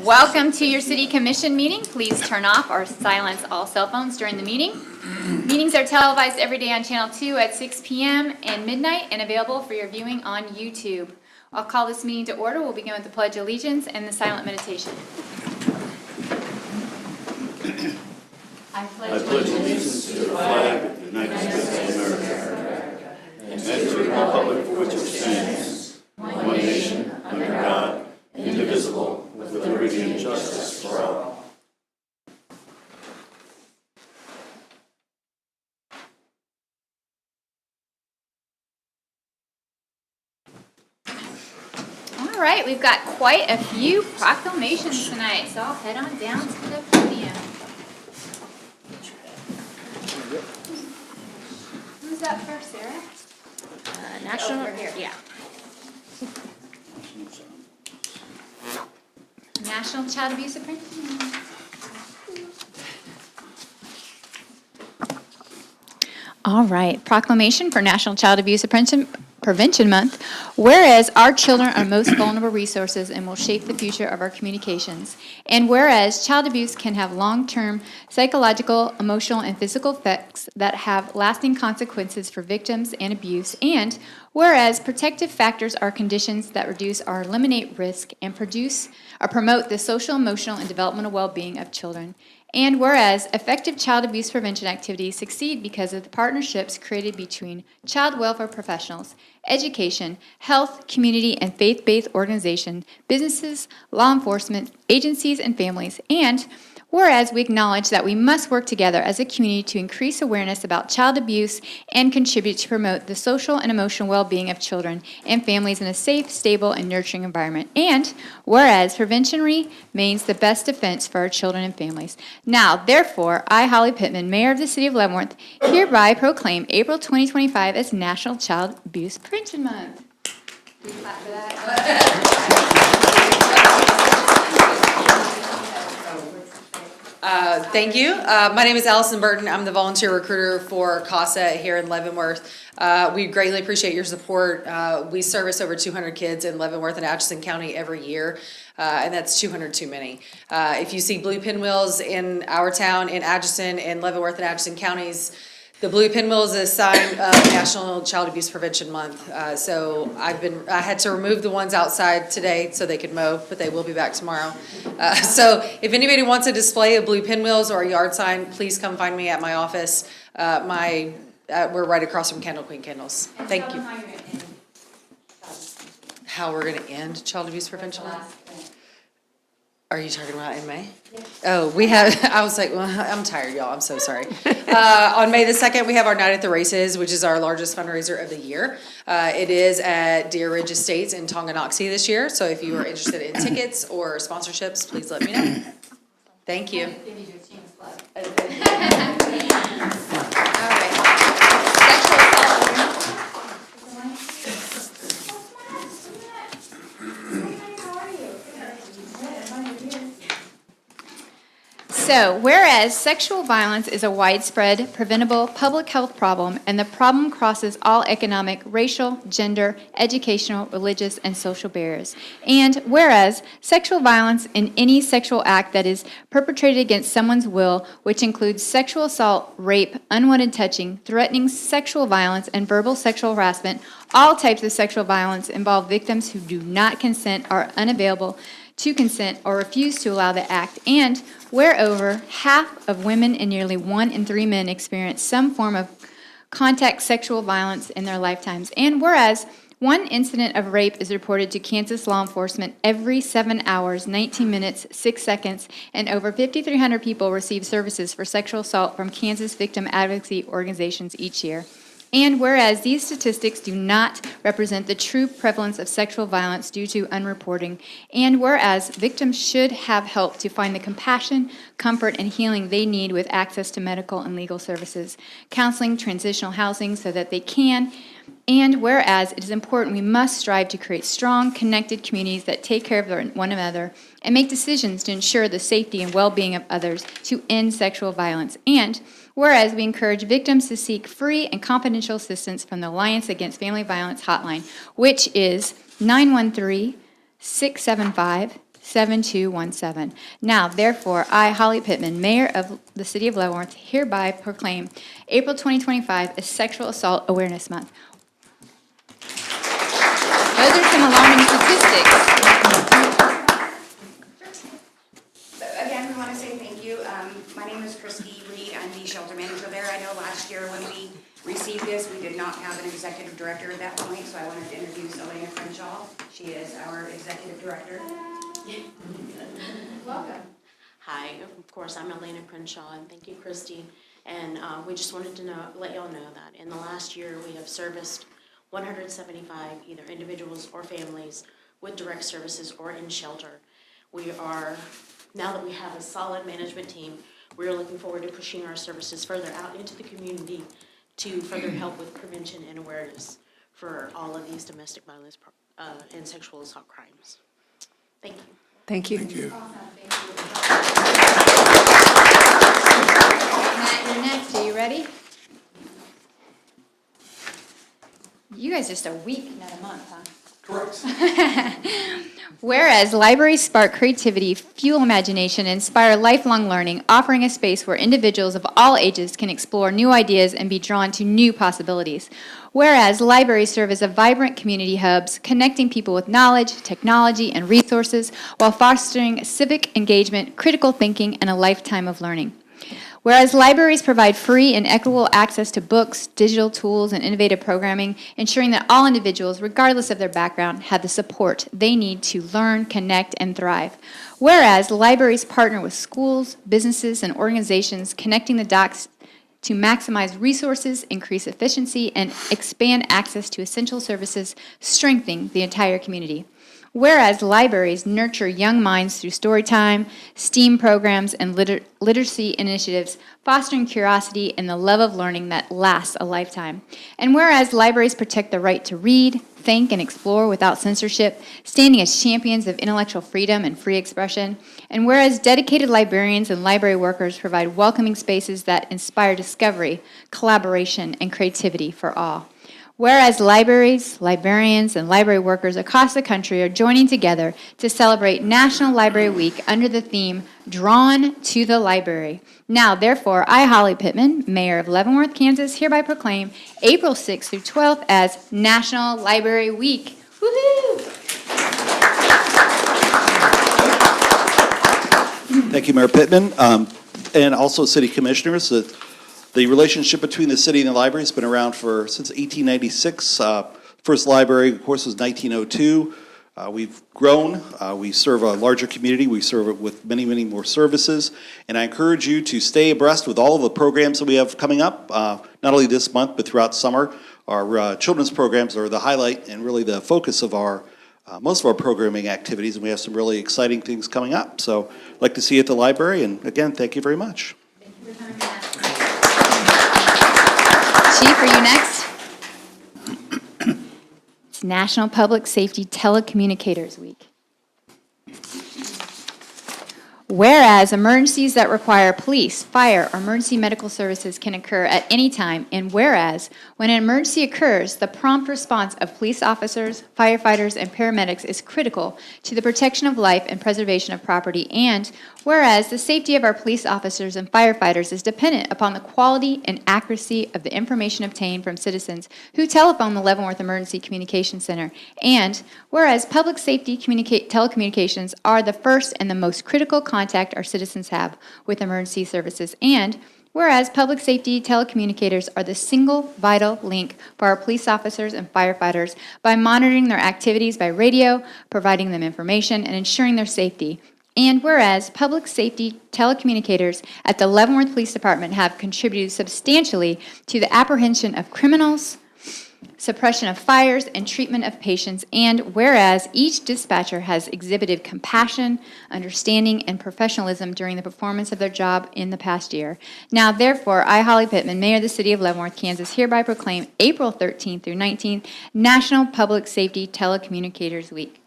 Welcome to your City Commission meeting. Please turn off or silence all cell phones during the meeting. Meetings are televised every day on Channel 2 at 6 p.m. and midnight and available for your viewing on YouTube. I'll call this meeting to order. We'll begin with the Pledge of Allegiance and the silent meditation. I pledge allegiance to the flag of the United States of America and to the republic for which it stands, one nation, under God, indivisible, with liberty and justice for all. All right, we've got quite a few proclamations tonight, so I'll head on down to the podium. Who's up first, Sarah? National, Over here. yeah. National Child Abuse Prevention. All right, proclamation for National Child Abuse Prevention Month. Whereas our children are most vulnerable resources and will shape the future of our communications. And whereas child abuse can have long-term psychological, emotional, and physical effects that have lasting consequences for victims and abuse. And whereas protective factors are conditions that reduce or eliminate risk and produce or promote the social, emotional, and developmental well-being of children. And whereas effective child abuse prevention activities succeed because of the partnerships created between child welfare professionals, education, health, community, and faith-based organizations, businesses, law enforcement, agencies, and families. And whereas we acknowledge that we must work together as a community to increase awareness about child abuse and contribute to promote the social and emotional well-being of children and families in a safe, stable, and nurturing environment. And whereas prevention remains the best defense for our children and families. Now, therefore, I, Holly Pittman, Mayor of the City of Leavenworth, hereby proclaim April 2025 as National Child Abuse Prevention Month. Can you clap for that? Thank you. My name is Allison Burton. I'm the volunteer recruiter for CASA here in Leavenworth. We greatly appreciate your support. We service over 200 kids in Leavenworth and Atchison County every year, and that's 200 too many. If you see blue pinwheels in our town, in Atchison, in Leavenworth and Atchison counties, the blue pinwheel is a sign of National Child Abuse Prevention Month. So I had to remove the ones outside today so they could mow, but they will be back tomorrow. So if anybody wants a display of blue pinwheels or a yard sign, please come find me at my office. We're right across from Candle Queen Candles. Thank you. How we're going to end Child Abuse Prevention Month? Are you talking about in May? Yes. Oh, we have, I was like, well, I'm tired, y'all. I'm so sorry. On May the 2nd, we have our Night at the Races, which is our largest fundraiser of the year. It is at Deer Ridge Estates in Tonganoxie this year. So if you are interested in tickets or sponsorships, please let me know. Thank you. All right. Sexual assault. So, whereas sexual violence is a widespread, preventable public health problem, and the problem crosses all economic, racial, gender, educational, religious, and social barriers. And whereas sexual violence in any sexual act that is perpetrated against someone's will, which includes sexual assault, rape, unwanted touching, threatening sexual violence, and verbal sexual harassment, all types of sexual violence involve victims who do not consent, are unavailable to consent, or refuse to allow the act, and where over half of women and nearly 1 in 3 men experience some form of contact sexual violence in their lifetimes, and whereas 1 incident of rape is reported to Kansas law enforcement every 7 hours, 19 minutes, 6 seconds, and over 5,300 people receive services for sexual assault from Kansas victim advocacy organizations each year. And whereas these statistics do not represent the true prevalence of sexual violence due to unreporting, and whereas victims should have help to find the compassion, comfort, and healing they need with access to medical and legal services, counseling, transitional housing so that they can, and whereas it is important we must strive to create strong, connected communities that take care of one another and make decisions to ensure the safety and well-being of others to end sexual violence, and whereas we encourage victims to seek free and confidential assistance from the Alliance Against Family Violence Hotline, which is 913-675 7217. Now, therefore, I, Holly Pittman, Mayor of the City of Leavenworth, hereby proclaim April 2025 as Sexual Assault Awareness Month. Those are some alarming statistics. So again, we want to say thank you. My name is Christy Reed. I'm the shelter manager there. I know last year when we received this, we did not have an executive director at that point, so I wanted to introduce Elena Crenshaw. She is our executive director. Welcome. Hi, of course, I'm Elena Crenshaw, and thank you, Christy. And we just wanted to let y'all know that in the last year, we have serviced 175 either individuals or families with direct services or in shelter. We are, now that we have a solid management team, we are looking forward to pushing our services further out into the community to further help with prevention and awareness for all of these domestic violence and sexual assault crimes. Thank you. Thank you. Matt, you're next. Are you ready? You guys just a week, not a month, huh? Correct. Whereas libraries spark creativity, fuel imagination, and inspire lifelong learning, offering a space where individuals of all ages can explore new ideas and be drawn to new possibilities. Whereas libraries serve as a vibrant community hubs, connecting people with knowledge, technology, and resources while fostering civic engagement, critical thinking, and a lifetime of learning. Whereas libraries provide free and equitable access to books, digital tools, and innovative programming, ensuring that all individuals, regardless of their background, have the support they need to learn, connect, and thrive. Whereas libraries partner with schools, businesses, and organizations, connecting the dots to maximize resources, increase efficiency, and expand access to essential services, strengthening the entire community. Whereas libraries nurture young minds through story time, STEAM programs, and literacy initiatives, fostering curiosity and the love of learning that lasts a lifetime. And whereas libraries protect the right to read, think, and explore without censorship, standing as champions of intellectual freedom and free expression. And whereas dedicated librarians and library workers provide welcoming spaces that inspire discovery, collaboration, and creativity for all. Whereas libraries, librarians, and library workers across the country are joining together to celebrate National Library Week under the theme, Drawn to the Library. Now, therefore, I, Holly Pittman, Mayor of Leavenworth, Kansas, hereby proclaim April 6th through 12th as National Library Week. Woohoo! Thank you, Mayor Pittman, and also city commissioners. The relationship between the city and the library has been around since 1896. First library, of course, was 1902. We've grown. We serve a larger community. We serve it with many, many more services. And I encourage you to stay abreast with all of the programs that we have coming up, not only this month, but throughout summer. Our children's programs are the highlight and really the focus of most of our programming activities, and we have some really exciting things coming up. So I'd like to see you at the library, and again, thank you very much. Thank you for coming, Matt. Chief, are you next? It's National Public Safety Telecommunicators Week. Whereas emergencies that require police, fire, or emergency medical services can occur at any time, and whereas when an emergency occurs, the prompt response of police officers, firefighters, and paramedics is critical to the protection of life and preservation of property, and whereas the safety of our police officers and firefighters is dependent upon the quality and accuracy of the information obtained from citizens who telephone the Leavenworth Emergency Communication Center, and whereas public safety telecommunications are the first and the most critical contact our citizens have with emergency services, and whereas public safety telecommunicators are the single vital link for our police officers and firefighters by monitoring their activities by radio, providing them information, and ensuring their safety. And whereas public safety telecommunicators at the Leavenworth Police Department have contributed substantially to the apprehension of criminals, suppression of fires, and treatment of patients, and whereas each dispatcher has exhibited compassion, understanding, and professionalism during the performance of their job in the past year. Now, therefore, I, Holly Pittman, Mayor of the City of Leavenworth, Kansas, hereby proclaim April 13th through 19th National Public Safety Telecommunicators Week.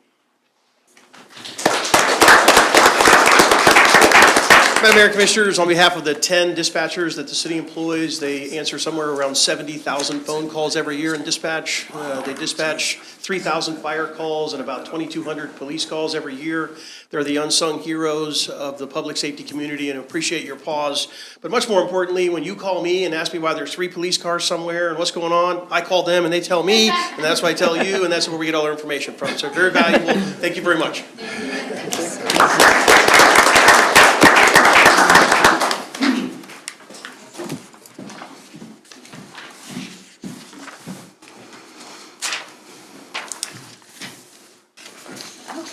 Madam Mayor, Commissioners, on behalf of the 10 dispatchers that the city employs, they answer somewhere around 70,000 phone calls every year in dispatch. They dispatch 3,000 fire calls and about 2,200 police calls every year. They're the unsung heroes of the public safety community, and appreciate your pause. But much more importantly, when you call me and ask me why there's 3 police cars somewhere and what's going on, I call them and they tell me, and that's what I tell you, and that's where we get all our information from. So very valuable. Thank you very much.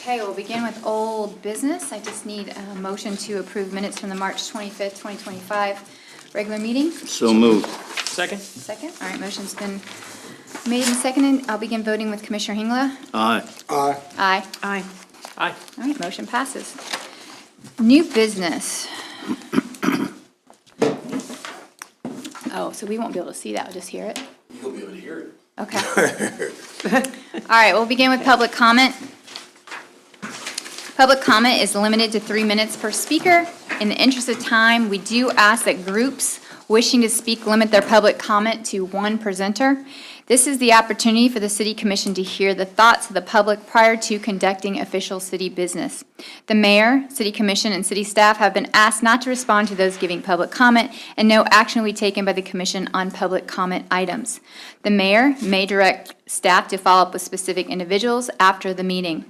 Okay, we'll begin with old business. I just need a motion to approve minutes from the March 25th, 2025 regular meeting. So moved. Second? Second. All right, motion's been made and seconded. I'll begin voting with Commissioner Hingla. Aye. Aye. Aye. Aye. All right, motion passes. New business. Oh, so we won't be able to see that, we'll just hear it? You'll be able to hear it. Okay. All right, we'll begin with public comment. Public comment is limited to 3 minutes per speaker. In the interest of time, we do ask that groups wishing to speak limit their public comment to 1 presenter. This is the opportunity for the City Commission to hear the thoughts of the public prior to conducting official city business. The mayor, City Commission, and city staff have been asked not to respond to those giving public comment, and no action will be taken by the commission on public comment items. The mayor may direct staff to follow up with specific individuals after the meeting.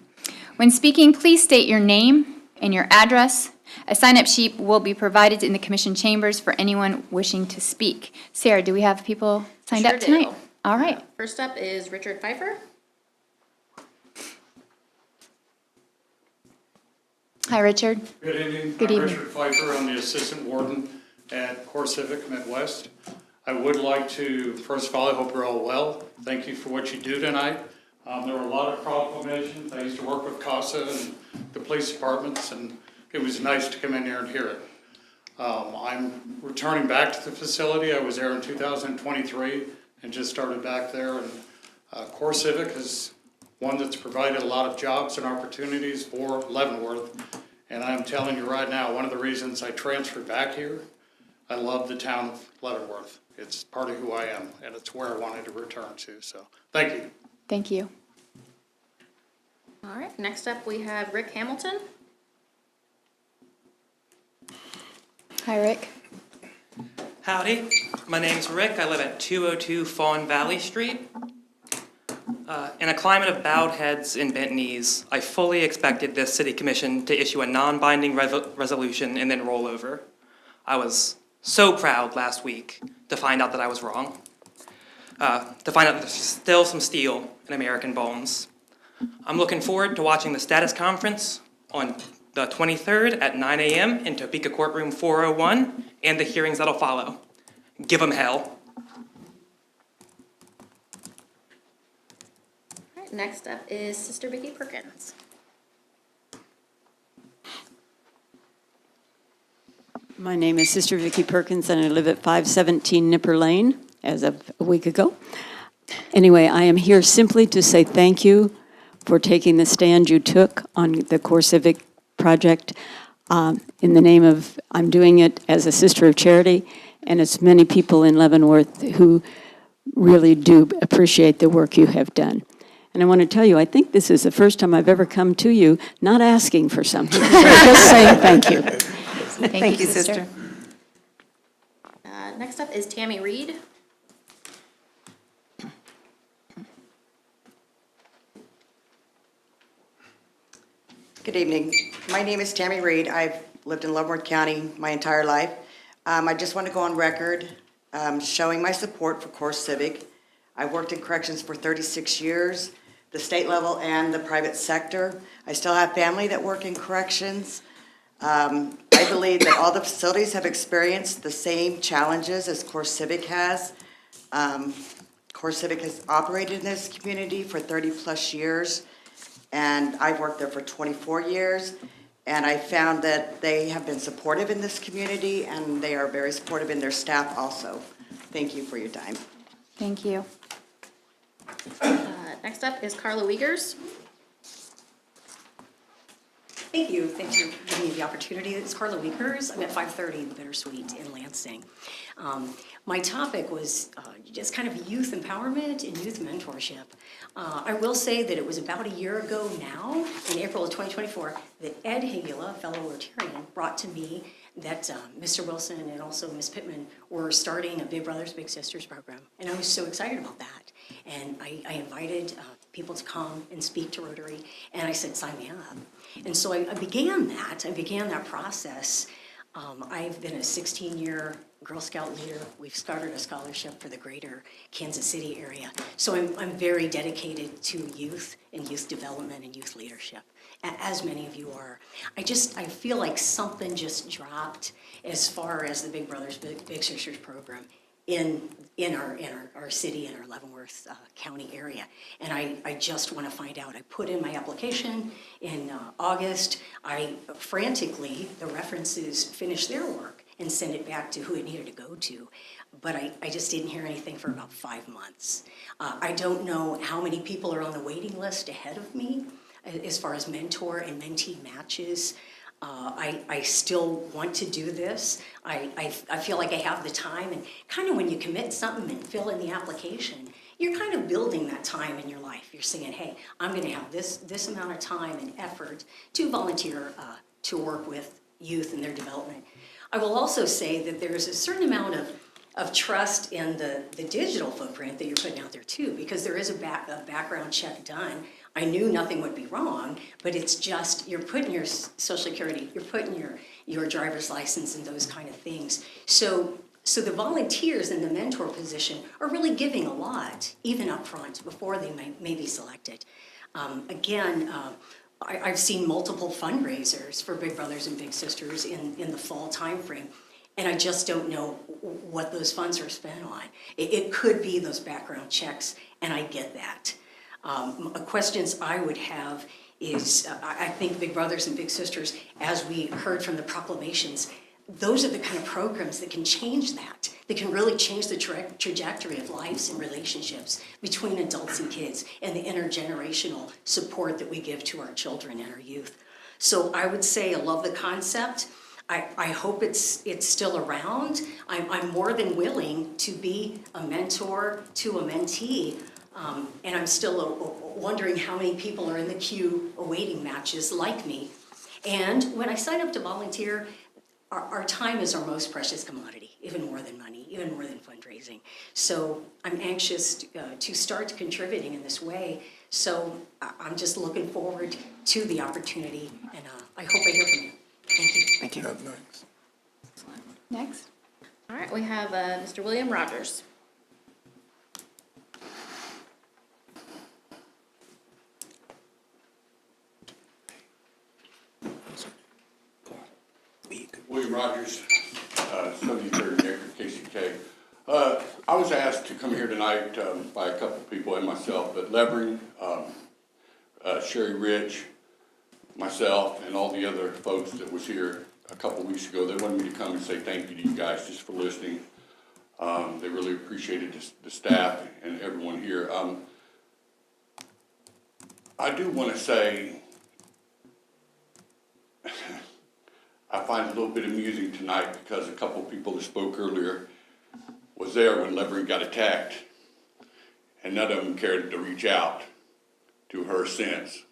When speaking, please state your name and your address. A sign-up sheet will be provided in the commission chambers for anyone wishing to speak. Sarah, do we have people signed up tonight? do. All right. First up is Richard Pfeiffer. Hi, Richard. Good evening. Good evening. I'm Richard Pfeiffer. I'm the Assistant Warden at Core Civic Midwest. I would like to, first of all, I hope you're all well. Thank you for what you do tonight. There were a lot of proclamations. I used to work with CASA and the police departments, and it was nice to come in here and hear it. I'm returning back to the facility. I was there in 2023 and just started back there. And Core Civic is one that's provided a lot of jobs and opportunities for Leavenworth. And I'm telling you right now, one of the reasons I transferred back here, I love the town of Leavenworth. It's part of who I am, and it's where I wanted to return to. So thank you. Thank you. All right, next up we have Rick Hamilton. Hi, Rick. Howdy, my name's Rick. I live at 202 Fawn Valley Street. In a climate of bowed heads and bent knees, I fully expected this city commission to issue a non-binding resolution and then roll over. I was so proud last week to find out that I was wrong. To find out that there's still some steel in American bones. I'm looking forward to watching the status conference on the 23rd at 9 a.m. in Topeka Courtroom 401 and the hearings that'll follow. Give them hell. All right, next up is Sister Vicki Perkins. My name is Sister Vicki Perkins, and I live at 517 Nipper Lane as of a week ago. Anyway, I am here simply to say thank you for taking the stand you took on the Core Civic project. In the name of, I'm doing it as a sister of charity, and it's many people in Leavenworth who really do appreciate the work you have done. And I want to tell you, I think this is the first time I've ever come to you not asking for something, just saying thank you. Thank you, sister. Next up is Tammy Reed. Good evening. My name is Tammy Reed. I've lived in Leavenworth County my entire life. I just want to go on record showing my support for Core Civic. I've worked in corrections for 36 years, the state level and the private sector. I still have family that work in corrections. I believe that all the facilities have experienced the same challenges as Core Civic has. Core Civic has operated in this community for 30-plus years, and I've worked there for 24 years, and I found that they have been supportive in this community, and they are very supportive in their staff also. Thank you for your time. Thank you. Next up is Carla Wiegers. Thank you. Thanks for giving me the opportunity. It's Carla Weekers. I'm at 530 The Bittersweet in Lansing. My topic was just kind of youth empowerment and youth mentorship. I will say that it was about a year ago now, in April of 2024, that Ed Hagula, a fellow Rotarian, brought to me that Mr. Wilson and also Ms. Pittman were starting a Big Brothers Big Sisters program. And I was so excited about that. And I invited people to come and speak to Rotary, and I said, sign me up. And so I began that process. I've been a 16-year Girl Scout leader. We've started a scholarship for the greater Kansas City area. So I'm very dedicated to youth and youth development and youth leadership, as many of you are. I feel like something just dropped as far as the Big Brothers Big Sisters program in our city, in our Leavenworth County area. And I just want to find out. I put in my application in August. I frantically, the references finished their work and sent it back to who it needed to go to. But I just didn't hear anything for about 5 months. I don't know how many people are on the waiting list ahead of me as far as mentor and mentee matches. I still want to do this. I feel like I have the time, and kind of when you commit something and fill in the application, you're kind of building that time in your life. You're saying, hey, I'm gonna have this amount of time and effort to volunteer to work with youth and their development. I will also say that there's a certain amount of trust in the digital footprint that you're putting out there too, because there is a background check done. I knew nothing would be wrong, but it's just, you're putting your social security, you're putting your driver's license and those kind of things. So the volunteers in the mentor position are really giving a lot, even up front, before they may be selected. I've seen multiple fundraisers for Big Brothers and Big Sisters in the fall timeframe, and I just don't know what those funds are spent on. It could be those background checks, and I get that. Questions I would have is, I think Big Brothers and Big Sisters, as we heard from the proclamations, those are the kind of programs that can change that can really change the trajectory of lives and relationships between adults and kids, and the intergenerational support that we give to our children and our youth. So I would say I love the concept. I hope it's still around. I'm more than willing to be a mentor to a mentee, and I'm still wondering how many people are in the queue awaiting matches like me. And when I sign up to volunteer, our time is our most precious commodity, even more than money, even more than fundraising. So I'm anxious to start contributing in this way. So I'm just looking forward to the opportunity, and I hope I hear from you. Thank you. Next. Next. All right, we have Mr. William Rogers. William Rogers, 73rd Nectar, KCK. I was asked to come here tonight by a couple of people and myself, but Levering, Sherry Rich, myself, and all the other folks that was here a couple of weeks ago, they wanted me to come and say thank you to you guys just for listening. They really appreciated the staff and everyone here. I do want to say, I find it a little bit amusing tonight because a couple of people that spoke earlier was there when Levering got attacked, and none of them cared to reach out to her since.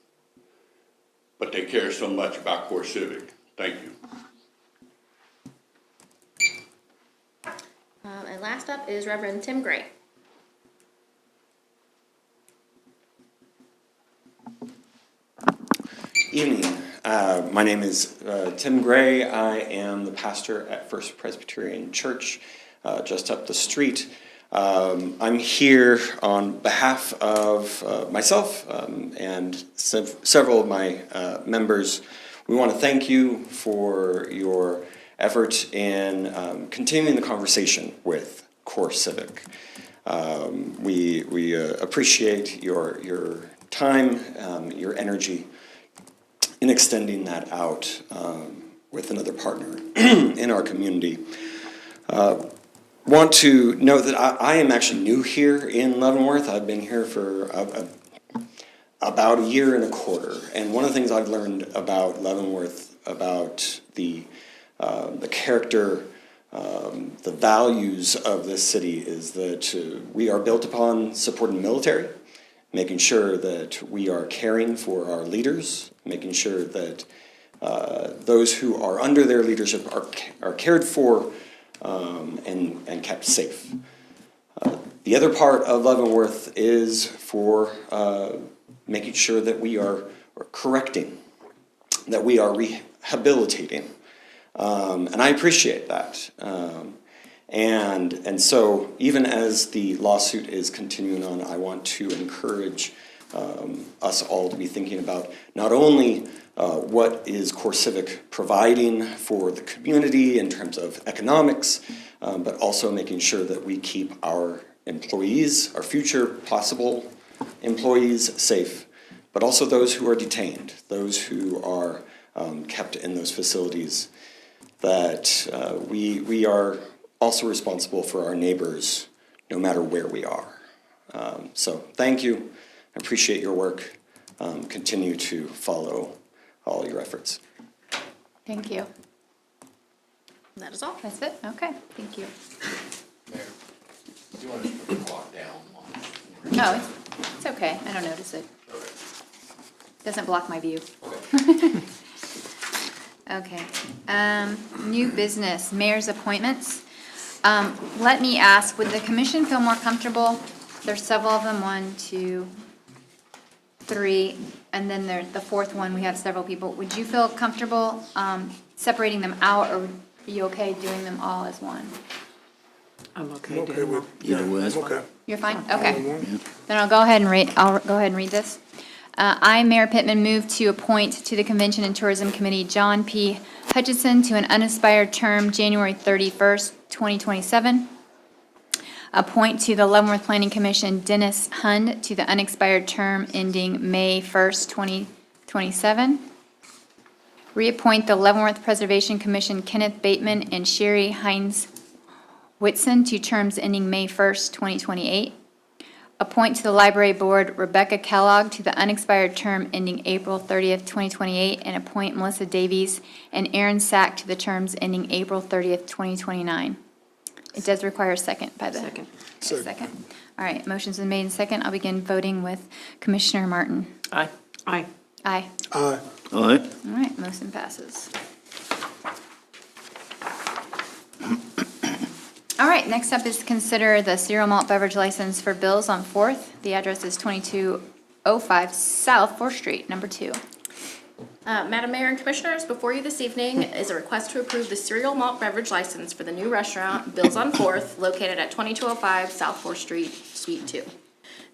But they care so much about Core Civic. Thank you. And last up is Reverend Tim Gray. Evening. My name is Tim Gray. I am the pastor at First Presbyterian Church just up the street. I'm here on behalf of myself and several of my members. We want to thank you for your effort in continuing the conversation with Core Civic. We appreciate your time, your energy in extending that out with another partner in our community. Want to note that I am actually new here in Leavenworth. I've been here for about a year and a quarter. And one of the things I've learned about Leavenworth, about the character, the values of this city, is that we are built upon supporting the military, making sure that we are caring for our leaders, making sure that those who are under their leadership are cared for and kept safe. The other part of Leavenworth is for making sure that we are correcting, that we are rehabilitating. And I appreciate that. And so even as the lawsuit is continuing on, I want to encourage us all to be thinking about not only what is CoreCivic providing for the community in terms of economics, but also making sure that we keep our employees, our future possible employees, safe, but also those who are detained, those who are kept in those facilities, that we are also responsible for our neighbors no matter where we are. So thank you. I appreciate your work. Continue to follow all your efforts. Thank you. That is all. That's it? Okay, thank you. Mayor, do you want to put the clock down? No, it's okay. I don't notice it. Okay. Doesn't block my view. Okay. Okay. New business, mayor's appointments. Let me ask, would the commission feel more comfortable? There's several of them, 1, 2, 3, and then the fourth one, we have several people. Would you feel comfortable separating them out, or are you okay doing them all as one? I'm okay. Okay. You're fine? Okay. Then I'll go ahead and read this. I, Mayor Pittman, move to appoint to the Convention and Tourism Committee John P. Hutchison to an unexpired term, January 31st, 2027. Appoint to the Leavenworth Planning Commission Dennis Hund to the unexpired term ending May 1st, 2027. Reappoint the Leavenworth Preservation Commission Kenneth Bateman and Sherry Hines Whitson to terms ending May 1st, 2028. Appoint to the Library Board Rebecca Kellogg to the unexpired term ending April 30th, 2028, and appoint Melissa Davies and Aaron Sack to the terms ending April 30th, 2029. It does require a second by the... Second. All right, motion's been made and second. I'll begin voting with Commissioner Martin. Aye. Aye. Aye. All right, motion passes. All right, next up is to consider the cereal malt beverage license for Bill's on 4th. The address is 2205 South 4th Street, number 2. Madam Mayor and Commissioners, before you this evening is a request to approve the cereal malt beverage license for the new restaurant, Bill's on 4th, located at 2205 South 4th Street, Suite 2.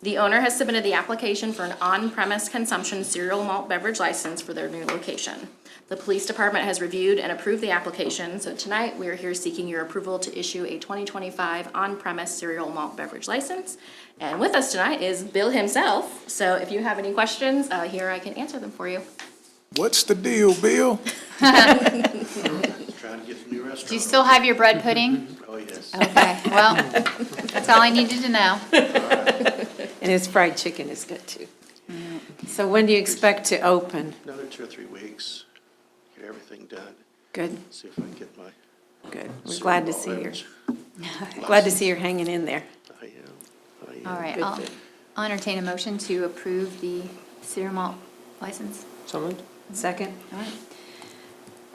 The owner has submitted the application for an on-premise consumption cereal malt beverage license for their new location. The police department has reviewed and approved the application, so tonight we are here seeking your approval to issue a 2025 on-premise cereal malt beverage license. And with us tonight is Bill himself, so if you have any questions, here I can answer them for you. What's the deal, Bill? Trying to get some new restaurants. Do you still have your bread pudding? Oh, yes. Okay, well, that's all I needed to know. And his fried chicken is good too. So when do you expect to open? Another 2 or 3 weeks, get everything done. Good, See if I can get my. good. We're cereal glad to malt see you. beverage. Glad to see you're hanging in there. I am. All right, Good, I'll good. entertain a motion to approve the cereal malt license. So moved. Second? All right.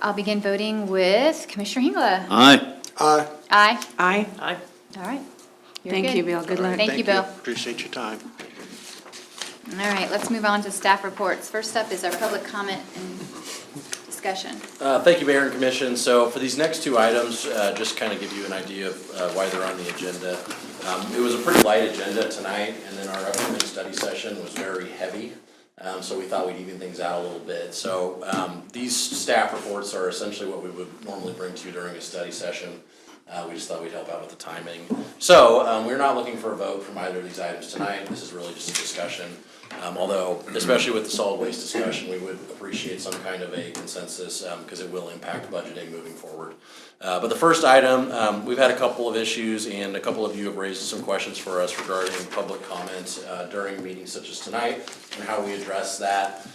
I'll begin voting with Commissioner Hingla. Aye. Aye. Aye. Aye. All right. You're Thank good. you, Bill. Good luck. Thank you, Bill. Appreciate your time. All right, let's move on to staff reports. First up is our public comment and discussion. Thank you, Mayor and Commission. So for these next 2 items, just kind of give you an idea of why they're on the agenda. It was a pretty light agenda tonight, and then our upcoming study session was very heavy. So we thought we'd even things out a little bit. So these staff reports are essentially what we would normally bring to you during a study session. We just thought we'd help out with the timing. So we're not looking for a vote from either of these items tonight. This is really just a discussion. Although, especially with the solid waste discussion, we would appreciate some kind of a consensus, because it will impact budgeting moving forward. But the first item, we've had a couple of issues, and a couple of you have raised some questions for us regarding public comment during meetings such as tonight, and how we address that.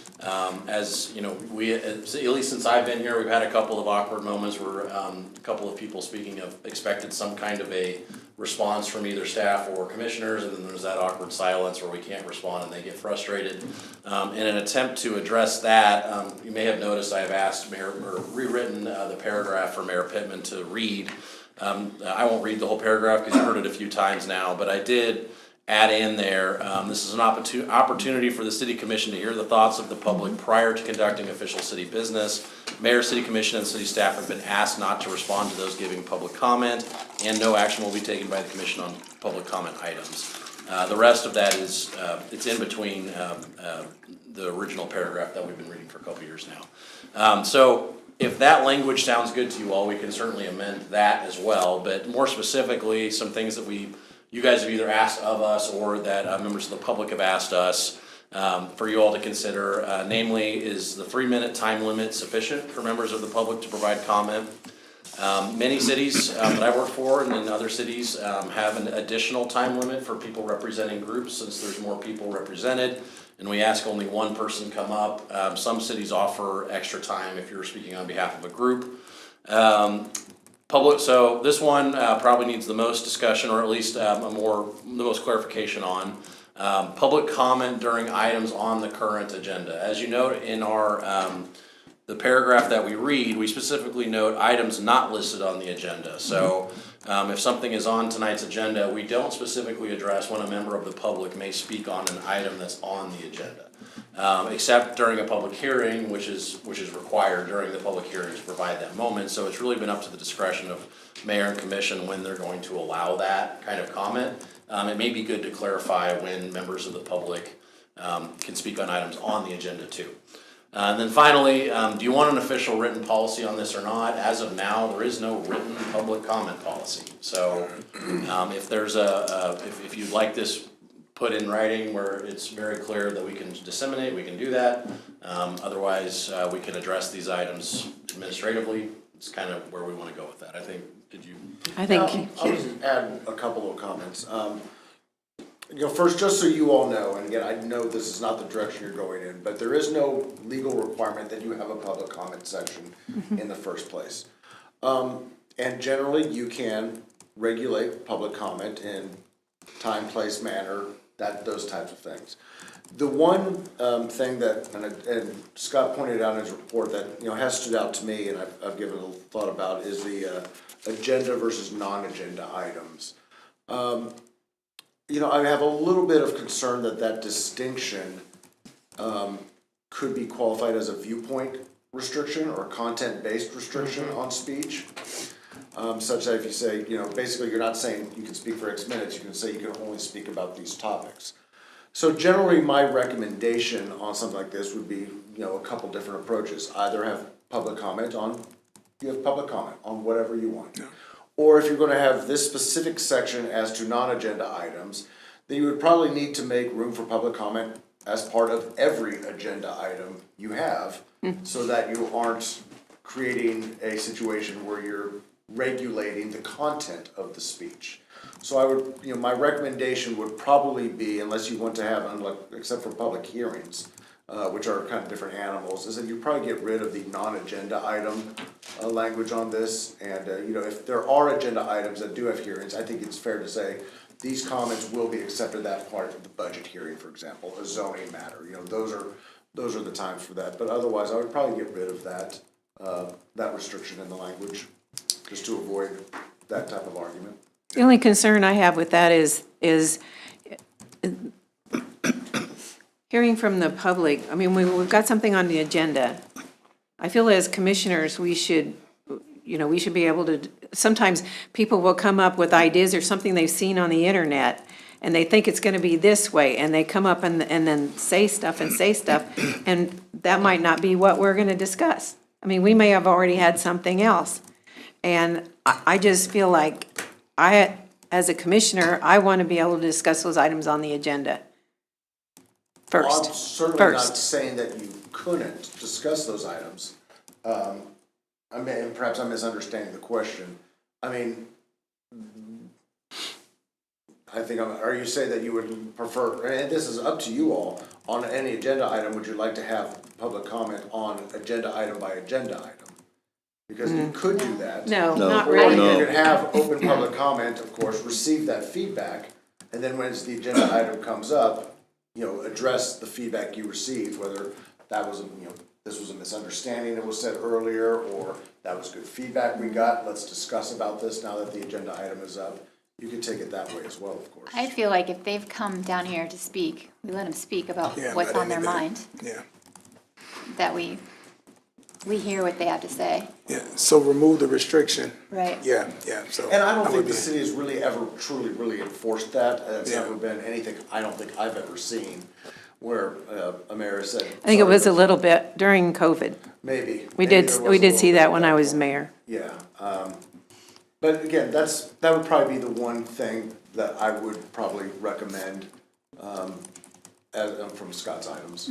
As you know, we, at least since I've been here, we've had a couple of awkward moments where a couple of people speaking have expected some kind of a response from either staff or commissioners, and then there's that awkward silence where we can't respond and they get frustrated. In an attempt to address that, you may have noticed I have asked Mayor, or rewritten the paragraph for Mayor Pittman to read. I won't read the whole paragraph because you've heard it a few times now, but I did add in there, this is an opportunity for the city commission to hear the thoughts of the public prior to conducting official city business. Mayor, city commission, and city staff have been asked not to respond to those giving public comment, and no action will be taken by the commission on public comment items. The rest of that is, it's in between the original paragraph that we've been reading for a couple years now. So if that language sounds good to you all, we can certainly amend that as well, but more specifically, some things that you guys have either asked of us or that members of the public have asked us for you all to consider. Namely, is the 3-minute time limit sufficient for members of the public to provide comment? Many cities that I work for and in other cities have an additional time limit for people representing groups, since there's more people represented and we ask only one person come up. Some cities offer extra time if you're speaking on behalf of a group. So this one probably needs the most discussion, or at least the most clarification on. Public comment during items on the current agenda. As you note in our the paragraph that we read, we specifically note items not listed on the agenda. So if something is on tonight's agenda, we don't specifically address when a member of the public may speak on an item that's on the agenda. Except during a public hearing, which is required during the public hearing to provide that moment. So it's really been up to the discretion of mayor and commission when they're going to allow that kind of comment. It may be good to clarify when members of the public can speak on items on the agenda too. And then finally, do you want an official written policy on this or not? As of now, there is no written public comment policy. So if there's if you'd like this put in writing where it's very clear that we can disseminate, we can do that. Otherwise, we can address these items administratively. It's kind of where we want to go with that. I think, I think. I'll just add a couple of comments. First, just so you all know, and again, I know this is not the direction you're going in, but there is no legal requirement that you have a public comment section in the first place. And generally, you can regulate public comment in time, place, manner, those types of things. The one thing that, and Scott pointed out in his report that has stood out to me, and I've given a thought about, is the agenda versus non-agenda items. I have a little bit of concern that distinction could be qualified as a viewpoint restriction or content-based restriction on speech. Such that if you say, basically you're not saying you can speak for X minutes, you can say you can only speak about these topics. So generally my recommendation on something like this would be, a couple different approaches. Either have public comment on whatever you want. Yeah. Or if you're gonna have this specific section as to non-agenda items, then you would probably need to make room for public comment as part of every agenda item you have, so that you aren't creating a situation where you're regulating the content of the speech. So I would, my recommendation would probably be, unless you want to have, except for public hearings, which are kind of different animals, is that you probably get rid of the non-agenda item language on this. And if there are agenda items that do have hearings, I think it's fair to say these comments will be accepted that part of the budget hearing, for example, a zoning matter. Those are the times for that. But otherwise, I would probably get rid of that restriction in the language, just to avoid that type of argument. The only concern I have with that is hearing from the public. I mean, we've got something on the agenda. I feel as commissioners, we should be able to, sometimes people will come up with ideas or something they've seen on the internet, and they think it's gonna be this way, and they come up and then say stuff, and that might not be what we're gonna discuss. I mean, we may have already had something else. And I just feel like as a commissioner, I want to be able to discuss those items on the agenda. First. I'm certainly not First. saying that you couldn't discuss those items. I mean, and perhaps I'm misunderstanding the question. I mean, are you saying that you would prefer, and this is up to you all, on any agenda item, would you like to have public comment on agenda item by agenda item? Because you could do that. No, No. not Or really. you could have open public comment, of course, receive that feedback, and then when the agenda item comes up, address the feedback you received, whether that was, this was a misunderstanding that was said earlier, or that was good feedback we got, let's discuss about this now that the agenda item is up. You could take it that way as well, of course. I feel like if they've come down here to speak, we let them speak about Yeah, what's let on their anybody- mind, Yeah, that we hear what they have to say. yeah, so remove the restriction. Right. Yeah, so. And I don't think would the be- city has really ever truly, really enforced that. It's never been anything, I don't think I've ever seen, where a mayor said. I think it was a little bit during COVID. Maybe. We Maybe did, there was we a did little see bit that at when I was point. mayor. Yeah, but again, that would probably be the one thing that I would probably recommend, from Scott's items.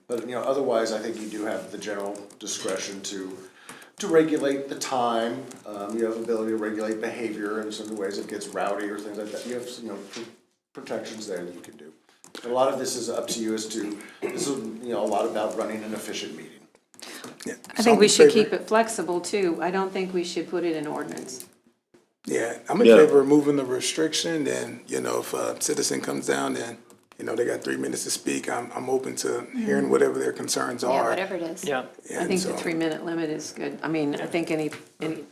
But, otherwise, I think you do have the general discretion to regulate the time. You have the ability to regulate behavior in some ways it gets rowdy or things like that. You have, protections there that you can do. A lot of this is up to you this is, a lot about running an efficient meeting. Yeah. I So think I'm we in should favor- keep it flexible too. I don't think we should put it in ordinance. Yeah, I'm in Yeah. favor of removing the restriction, then, if a citizen comes down, then, they got 3 minutes to speak, I'm open to hearing whatever their concerns Yeah, are. whatever it is. I And think the so- 3-minute limit is good. I mean, I think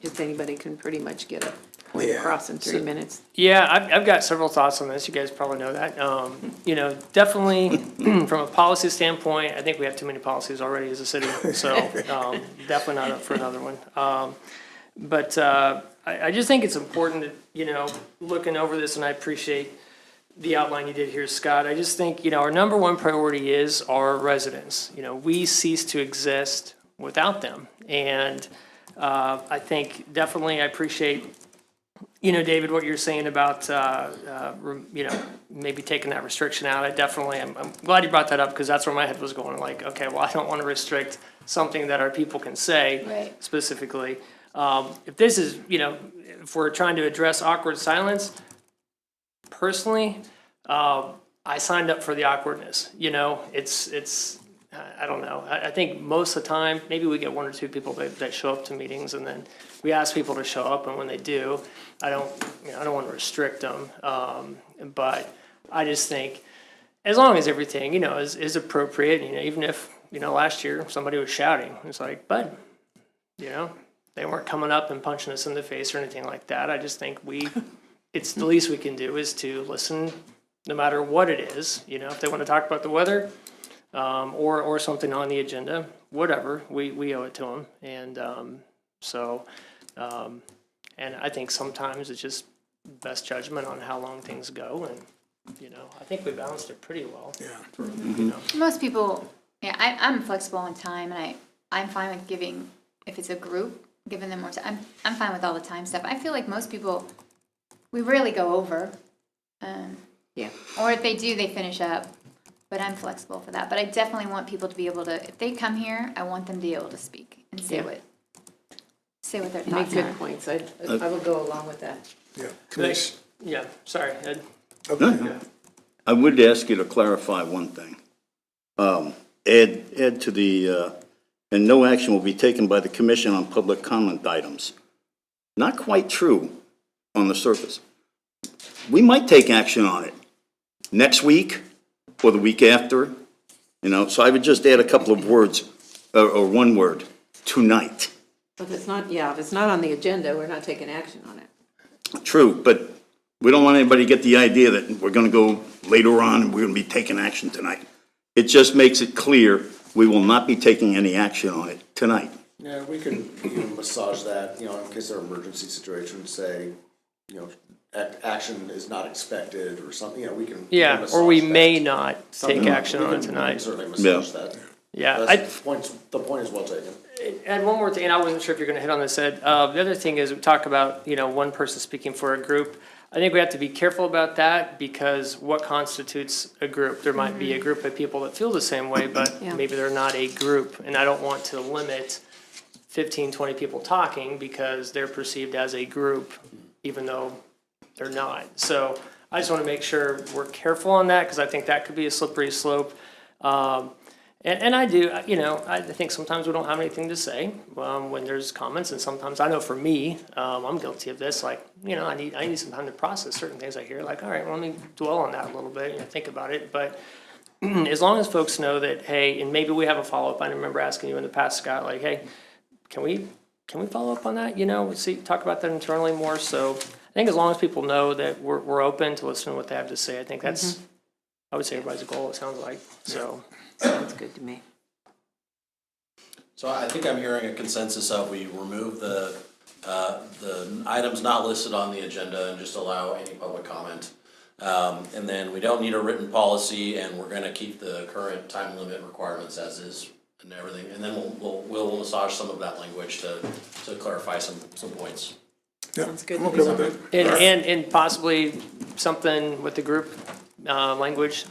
just anybody can pretty much get a point Yeah. across in 3 minutes. Yeah, I've got several thoughts on this. You guys probably know that. Definitely from a policy standpoint, I think we have too many policies already as a city. So definitely not up for another one. But I just think it's important that, looking over this, and I appreciate the outline you did here, Scott. I just think, our number one priority is our residents. We cease to exist without them. And I think definitely I appreciate, David, what you're saying about, maybe taking that restriction out. I'm glad you brought that up because that's where my head was going. Like, okay, well, I don't want to restrict something that our people can say Right. specifically. If this is, if we're trying to address awkward silence, personally, I signed up for the awkwardness. It's I don't know. I think most of the time, maybe we get 1 or 2 people that show up to meetings, and then we ask people to show up, and when they do, I don't want to restrict them. But I just think, as long as everything, is appropriate, even if, last year somebody was shouting, it's like, bud, they weren't coming up and punching us in the face or anything like that. I just think it's the least we can do is to listen, no matter what it is. If they want to talk about the weather, or something on the agenda, whatever, we owe it to them. And and I think sometimes it's just best judgment on how long things go. And, I think we balanced it pretty well. Yeah. Most people, I'm flexible on time, and I'm fine with giving, if it's a group, giving them more time. I'm fine with all the time stuff. I feel like most people, we rarely go over. Yeah. Or if they do, they finish up. But I'm flexible for that. But I definitely want people to be able to, if they come here, I want them to be able to speak and say Yeah. what their Make thoughts good are. points. I will go along with that. Yeah, Commissioner. Yeah, sorry, Ed. Okay. I would ask you to clarify one thing. Add to the, and no action will be taken by the commission on public comment items. Not quite true on the surface. We might take action on it next week or the week after, so I would just add a couple of words, or one word, tonight. If it's not on the agenda, we're not taking action on it. True, but we don't want anybody to get the idea that we're gonna go later on and we're gonna be taking action tonight. It just makes it clear we will not be taking any action on it tonight. Yeah, we can massage that, in case there are emergency situations, say, action is not expected or something, we can. Yeah, or we may not take Something- action we on it can tonight. Certainly massage that. Yeah, The point is well taken. And one more thing, and I wasn't sure if you're gonna hit on this, Ed. The other thing is, we talk about, one person speaking for a group. I think we have to be careful about that, because what constitutes a group? There might be a group of people that feel the same way, but Yeah. maybe they're not a group. And I don't want to limit 15, 20 people talking because they're perceived as a group, even though they're not. So I just want to make sure we're careful on that, because I think that could be a slippery slope. And I do, I think sometimes we don't have anything to say when there's comments, and sometimes, I know for me, I'm guilty of this, I need some time to process certain things I hear, like, all right, well, let me dwell on that a little bit, think about it, but as long as folks know that, hey, and maybe we have a follow-up, I remember asking you in the past, Scott, like, hey, can we follow up on that, talk about that internally more, so I think as long as people know that we're open to listening to what they have to say, I think that's, I would say everybody's goal, it sounds like, so. Sounds good to me. So I think I'm hearing a consensus of we remove the items not listed on the agenda and just allow any public comment. And then we don't need a written policy, and we're gonna keep the current time limit requirements as is and everything. And then we'll massage some of that language to clarify some points. Sounds good. I'm okay with that. And possibly something with the group language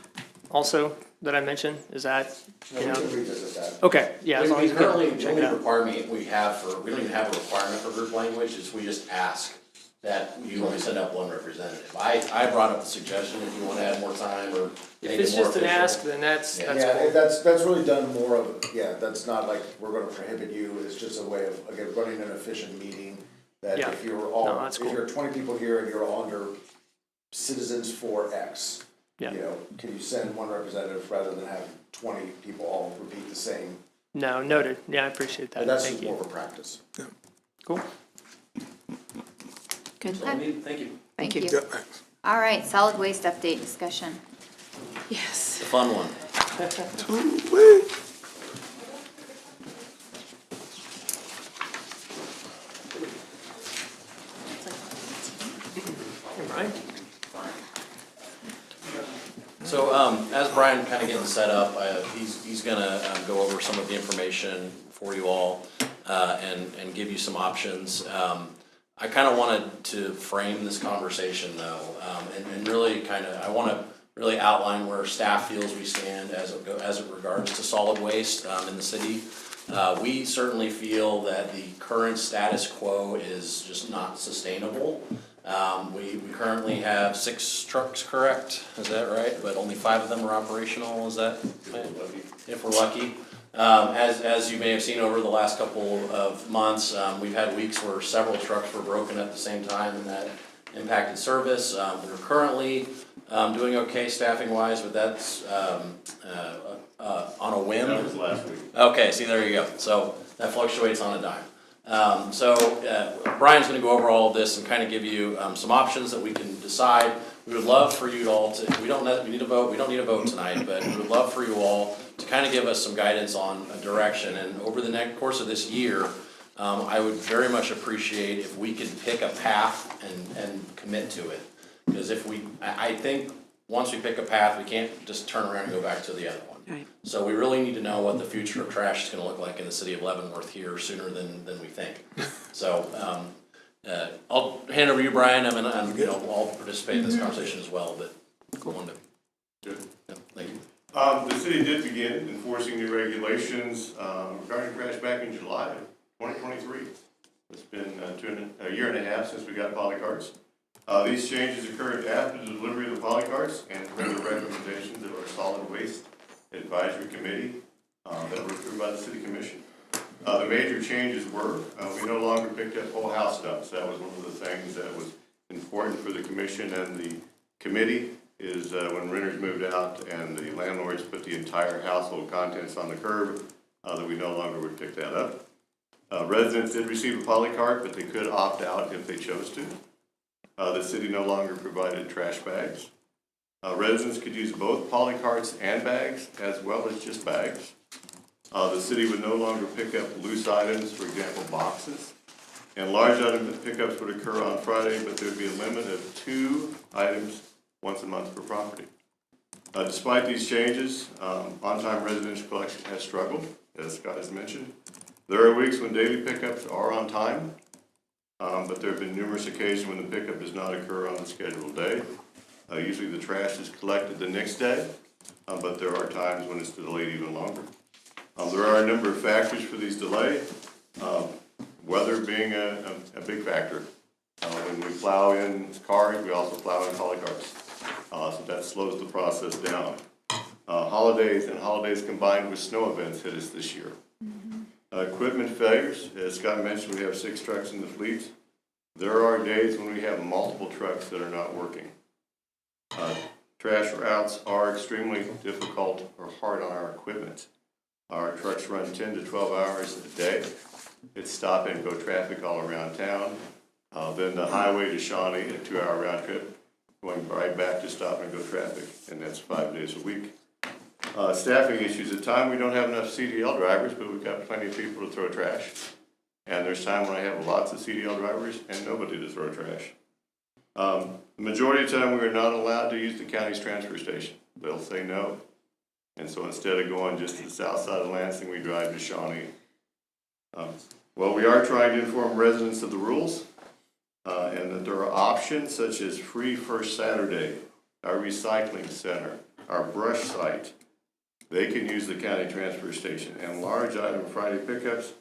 also that I mentioned, is that, We can revisit that. okay, yeah. As long as We you currently, can the check it only out. requirement we don't even have a requirement for group language, is we just ask that you only send up one representative. I brought up the suggestion if you wanna add more time or If make it's it more just an official. ask, then that's Yeah, cool. that's really done more of, that's not like we're gonna prohibit you, it's just a way of, again, running an efficient meeting. That Yeah. if you're No, all, that's if cool. you're 20 people here and you're all under citizens for X, Yeah. can you send one representative rather than have 20 people all repeat the same? No, noted, yeah, I appreciate that, And that's thank just you. more of a practice. Cool. Good. So, thank you. Thank you. Yeah, thanks. All right, solid waste update discussion. Yes. The fun one. Hey, Brian? So, as Brian kind of getting set up, he's gonna go over some of the information for you all, and give you some options. I kind of wanted to frame this conversation though, and really I want to really outline where staff feels we stand as it regards to solid waste, in the city. We certainly feel that the current status quo is just not sustainable. We currently have 6 trucks, correct? Is that right? But only 5 of them are operational, is that? If we're lucky. As you may have seen over the last couple of months, we've had weeks where several trucks were broken at the same time, and that impacted service. We're currently doing okay staffing wise, but that's on a whim. That was last week. Okay, see, there you go. So that fluctuates on a dime. Brian's gonna go over all of this and kind of give you some options that we can decide. We would love for you all to, we don't need a vote tonight, but we would love for you all to kind of give us some guidance on a direction. And over the next course of this year, I would very much appreciate if we could pick a path and commit to it. Because I think once we pick a path, we can't just turn around and go back to the other one. Right. So we really need to know what the future of trash is gonna look like in the city of Leavenworth here sooner than we think. So, I'll hand over to you, Brian, I'll participate in this conversation as well, but I wanted to. Good. Yeah, thank you. The city did begin enforcing new regulations regarding trash back in July of 2023. It's been a year and a half since we got polycarts. These changes occurred after the delivery of the polycarts and per the recommendations of our solid waste advisory committee that were approved by the city commission. The major changes were we no longer picked up whole house dumps. That was one of the things that was important for the commission and the committee. Is when renters moved out and the landlords put the entire household contents on the curb, that we no longer would pick that up. Residents did receive a polycart, but they could opt out if they chose to. The city no longer provided trash bags. Residents could use both polycarts and bags, as well as just bags. The city would no longer pick up loose items, for example, boxes. And large item pickups would occur on Friday, but there would be a limit of 2 items once a month per property. Despite these changes, on-time residential collection has struggled, as Scott has mentioned. There are weeks when daily pickups are on time, but there have been numerous occasions when the pickup does not occur on the scheduled day. Usually the trash is collected the next day, but there are times when it's delayed even longer. There are a number of factors for these delays, weather being a big factor. When we plow in cars, we also plow in polycarts, so that slows the process down. Holidays combined with snow events hit us this year. Equipment failures, as Scott mentioned, we have 6 trucks in the fleet. There are days when we have multiple trucks that are not working. Trash routes are extremely difficult or hard on our equipment. Our trucks run 10 to 12 hours a day. It's stop and go traffic all around town. Then the highway to Shawnee, a 2-hour round trip, going right back to stop and go traffic, and that's 5 days a week. Staffing issues. At times we don't have enough CDL drivers, but we've got plenty of people to throw trash. And there's time when I have lots of CDL drivers and nobody to throw trash. The majority of the time we are not allowed to use the county's transfer station. They'll say no. And so instead of going just to the south side of Lansing, we drive to Shawnee. Well, we are trying to inform residents of the rules and that there are options such as free First Saturday, our recycling center, our brush site. They can use the county transfer station, and large item Friday pickups.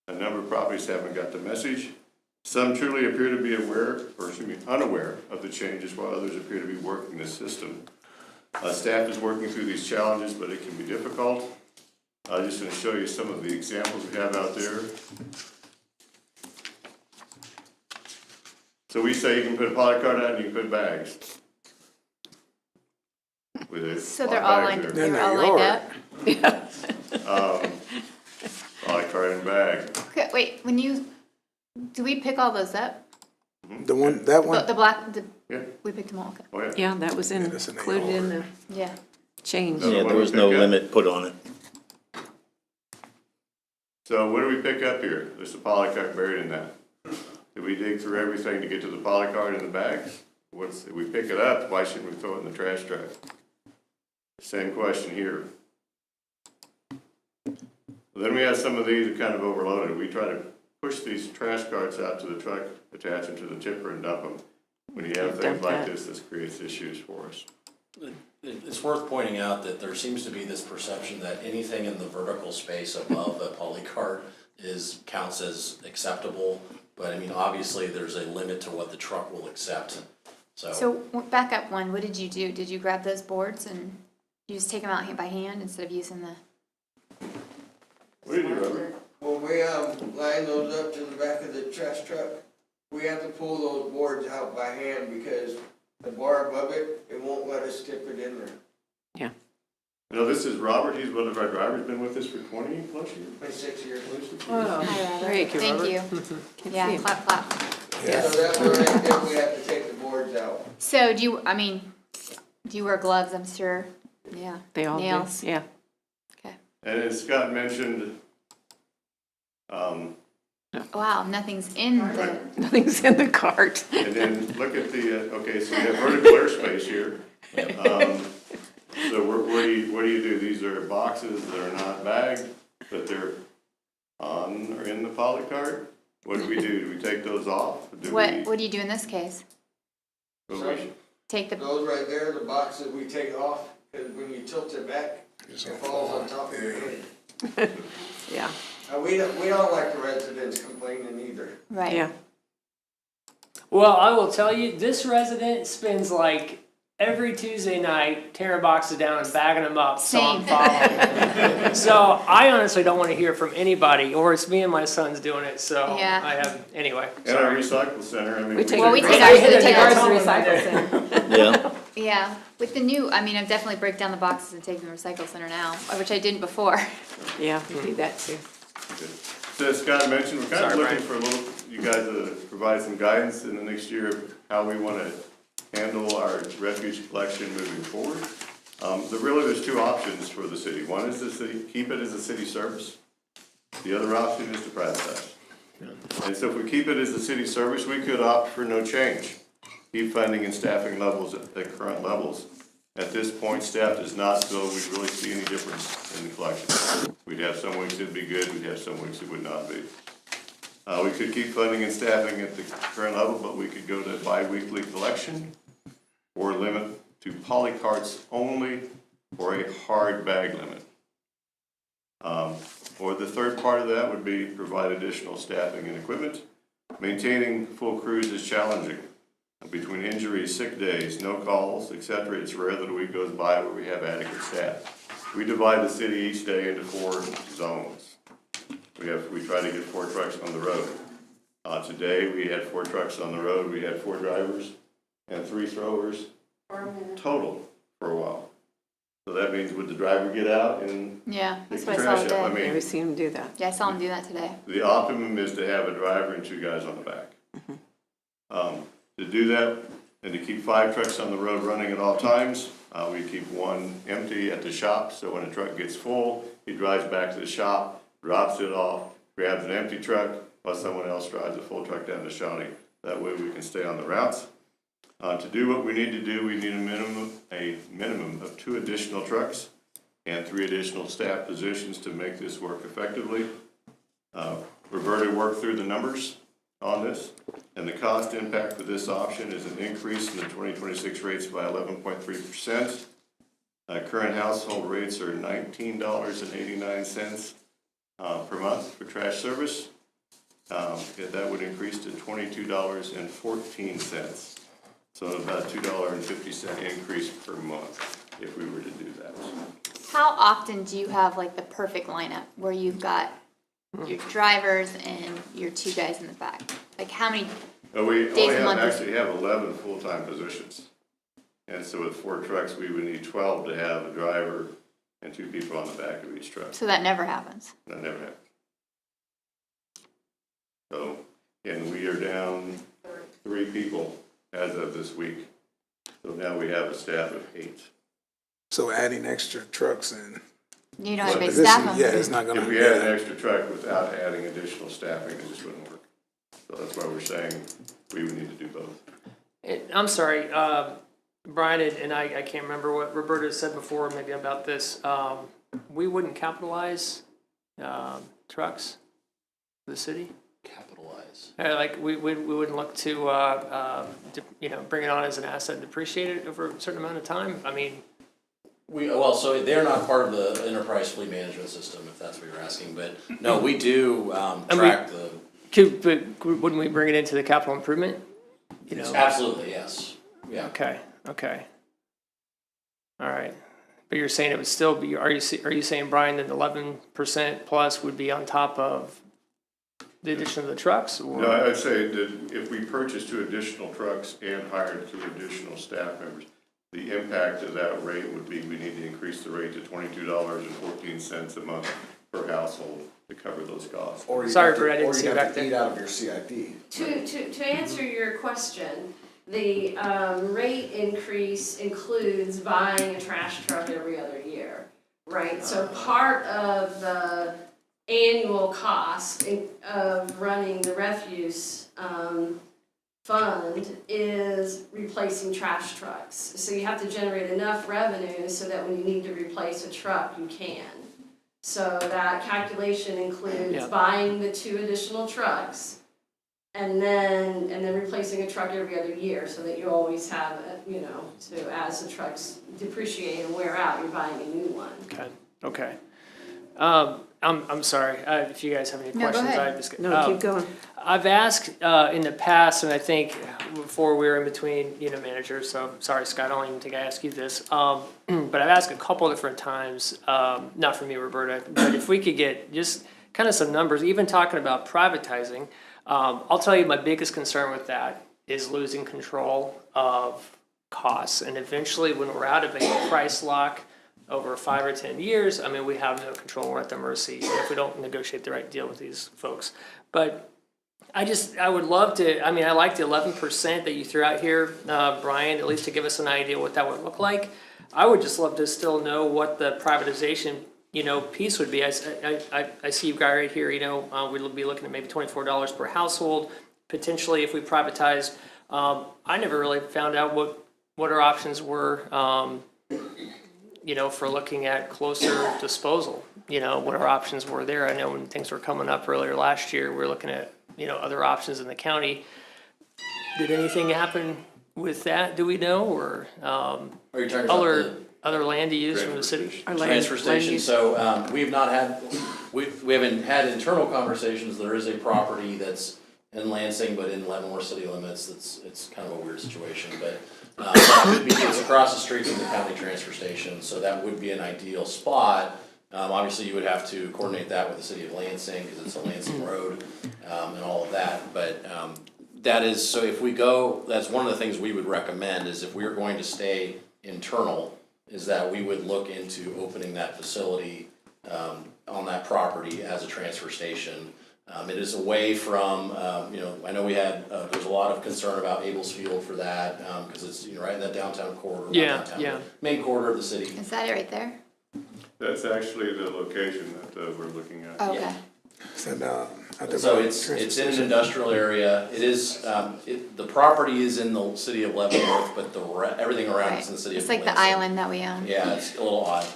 A number of properties haven't got the message. Some truly appear to be unaware of the changes, while others appear to be working the system. Staff is working through these challenges, but it can be difficult. I'm just going to show you some of the examples we have out there. So we say you can put a polycart out and you can put bags. So they're all lined up? Polycart and bag. Okay, wait, do we pick all those up? The one, that one? Yeah. We picked them all, okay. Oh, yeah. Yeah, that was included in the Yeah. change. Yeah, there was no limit put on it. So what do we pick up here? There's a polycart buried in that. Did we dig through everything to get to the polycart and the bags? If we pick it up, why shouldn't we throw it in the trash truck? Same question here. Then we have some of these that kind of overloaded. We try to push these trash carts out to the truck, attach them to the tipper and dump them. When you have things like this creates issues for us. It's worth pointing out that there seems to be this perception that anything in the vertical space above a polycart counts as acceptable. But I mean, obviously, there's a limit to what the truck will accept. So back up one, what did you do? Did you grab those boards and you just take them out by hand instead of using the? What did you do, Robert? When we line those up to the back of the trash truck, we have to pull those boards out by hand because the bar above it, it won't let us tip it in there. Yeah. You know, this is Robert. He's one of our drivers. Been with us for 20 plus years. 26 years. Oh, thank you, Robert. Thank you. Yeah, clap, clap. Yeah. So that's where right there we have to take the boards out. So do you wear gloves, I'm sure? Yeah. They all Nails. do, yeah. Okay. And as Scott mentioned, Wow, nothing's in the. Nothing's in the cart. and then look at the, okay, so we have vertical airspace here. So what do you do? These are boxes that are not bagged, but they're on or in the polycart. What do? Do we take those off? What do you do in this case? Take the. Those right there, the boxes we take off, because when you tilt it back, it falls on top of your head. Yeah. We don't like the residents complaining either. Right. Yeah. Well, I will tell you, this resident spends like every Tuesday night tearing boxes down and bagging them up, so I'm following. So I honestly don't want to hear from anybody, or it's me and my son's doing it, so Yeah. I have, anyway. And our recycle center, I mean. We take Well, we ours take ours to to the the recycle center. Yeah. Yeah, with the new, I definitely break down the boxes and take them to the recycle center now, which I didn't before. Yeah, we do that too. So as Scott mentioned, we're kind of looking for you guys to provide some guidance in the next year of how we want to handle our refuge collection moving forward. There's two options for the city. One is to keep it as a city service. The other option is to privatize. And so if we keep it as a city service, we could opt for no change. Keep funding and staffing levels at current levels. At this point, staff does not feel we really see any difference in the collection. We'd have some weeks it'd be good, we'd have some weeks it would not be. We could keep funding and staffing at the current level, but we could go to bi-weekly collection or limit to poly carts only or a hard bag limit. Or the third part of that would be provide additional staffing and equipment. Maintaining full crews is challenging. Between injuries, sick days, no calls, etc., it's rare that a week goes by where we have adequate staff. We divide the city each day into 4 zones. We try to get 4 trucks on the road. Today we had 4 trucks on the road. We had 4 drivers and 3 throwers total for a while. So that means would the driver get out and Yeah, pick that's the what I saw trash up? I today. mean, We've seen him do that. Yeah, I saw him do that today. the optimum is to have a driver and 2 guys on the back. To do that and to keep 5 trucks on the road running at all times, we keep 1 empty at the shop, so when a truck gets full, he drives back to the shop, drops it off, grabs an empty truck, while someone else drives a full truck down to Shawnee. That way we can stay on the routes. To do what we need to do, we need a minimum of 2 additional trucks and 3 additional staff positions to make this work effectively. Roberta worked through the numbers on this, and the cost impact for this option is an increase in the 2026 rates by 11.3%. Current household rates are $19.89 per month for trash service. That would increase to $22.14. So about a $2.50 increase per month if we were to do that. How often do you have like the perfect lineup where you've got your drivers and your 2 guys in the back? Like how many We days a month? actually have 11 full-time positions. And so with 4 trucks, we would need 12 to have a driver and 2 people on the back of each truck. So that never happens. That never happens. So, and we are down 3 people as of this week. So now we have a staff of 8. So adding extra trucks and You don't have big positions, staff. yeah, it's not gonna. If we had an extra truck without adding additional staffing, it just wouldn't work. So that's why we're saying we would need to do both. I'm sorry, Brian, and I can't remember what Roberta said before, maybe about this. We wouldn't capitalize trucks for the city? Capitalize. Like, we wouldn't look to, bring it on as an asset and depreciate it over a certain amount of time? I mean... So they're not part of the enterprise fleet management system, if that's what you're asking, but no, we do track the... But wouldn't we bring it into the capital improvement? Absolutely, yes. Yeah. Okay. All right. But you're saying it would still be, are you saying, Brian, that 11% plus would be on top of the addition of the trucks? Or? No, I'd say that if we purchased 2 additional trucks and hired 2 additional staff members, the impact of that rate would be we need to increase the rate to $22.14 a month per household to cover those costs. Or you Sorry, have to- Brett, I didn't or you see have back to there. eat out of your CIP. To answer your question, the rate increase includes buying a trash truck every other year, right? So part of the annual cost of running the refuse fund is replacing trash trucks. So you have to generate enough revenue so that when you need to replace a truck, you can. So that calculation includes buying the 2 additional trucks and then replacing a truck every other year so that you always have, so as the trucks depreciate and wear out, you're buying a new one. Okay. I'm sorry, if you guys have any No, go questions. ahead. No, keep going. I've asked in the past, and I think before we were in between, managers, so sorry, Scott, I don't even think I asked you this. But I've asked a couple different times, not from you, Roberta, but if we could get just kind of some numbers, even talking about privatizing. I'll tell you my biggest concern with that is losing control of costs. And eventually when we're out of a price lock over 5 or 10 years, I mean, we have no control. We're at their mercy if we don't negotiate the right deal with these folks. But I would love to, I mean, I like the 11% that you threw out here, Brian, at least to give us an idea what that would look like. I would just love to still know what the privatization, piece would be. I see you guys right here, we'll be looking at maybe $24 per household, potentially if we privatize. I never really found out what our options were, for looking at closer disposal, what our options were there. I know when things were coming up earlier last year, we were looking at, other options in the county. Did anything happen with that, do we know, or Are you talking about other land to use from the city? transfer station? So we've not had, we haven't had internal conversations. There is a property that's in Lansing, but in Leavenworth city limits. It's kind of a weird situation, but it's across the street from the county transfer station, so that would be an ideal spot. Obviously, you would have to coordinate that with the city of Lansing because it's a Lansing road and all of that. But that is, so if we go, that's one of the things we would recommend is if we are going to stay internal, is that we would look into opening that facility on that property as a transfer station. It is away from, I know we had, there's a lot of concern about Abel's Field for that because it's right in that downtown corridor. Main corridor of the city. Is that it right there? That's actually the location that we're looking at. Okay. So it's in an industrial area. It is, the property is in the city of Leavenworth, but everything around is in the city of It's like the Lansing. island that we own. Yeah, it's a little odd.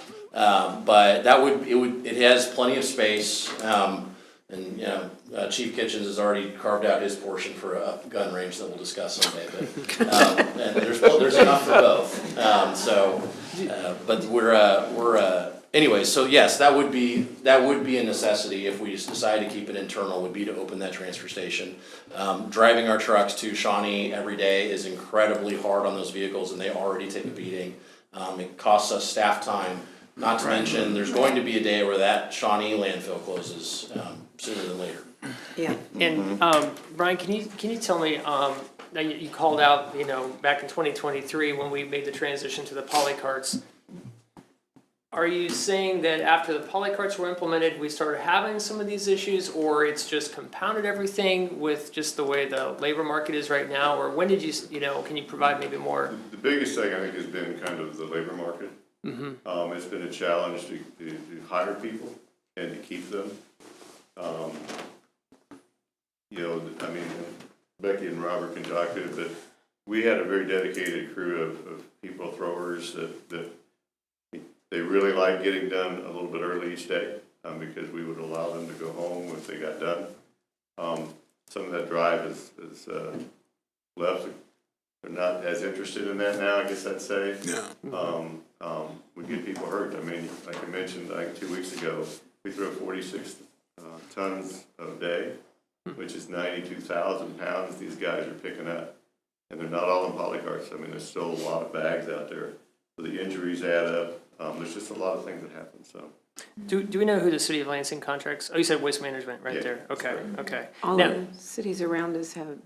But it has plenty of space. And, Chief Kitchens has already carved out his portion for a gun range that we'll discuss someday, but, and there's enough for both. But anyway, so yes, that would be a necessity if we decide to keep it internal, would be to open that transfer station. Driving our trucks to Shawnee every day is incredibly hard on those vehicles and they already take a beating. It costs us staff time, not to mention, there's going to be a day where that Shawnee landfill closes, sooner than later. Yeah. And, Brian, can you tell me, now you called out, back in 2023 when we made the transition to the poly carts. Are you saying that after the poly carts were implemented, we started having some of these issues, or it's just compounded everything with just the way the labor market is right now? Or when did you, can you provide maybe more? The biggest thing I think has been kind of the labor market. Mm-hmm. It's been a challenge to hire people and to keep them. Becky and Robert can talk to it, but we had a very dedicated crew of people, throwers that they really like getting done a little bit early each day because we would allow them to go home if they got done. Some of that drive is left. They're not as interested in that now, I guess I'd say. Yeah. We get people hurt. I mean, like I mentioned, 2 weeks ago, we throw 46 tons a day, which is 92,000 pounds these guys are picking up. And they're not all in poly carts. I mean, there's still a lot of bags out there. So the injuries add up. There's just a lot of things that happen, so. Do we know who the city of Lansing contracts? Oh, you said Waste Management right there. Okay, okay. All Now, the cities around us have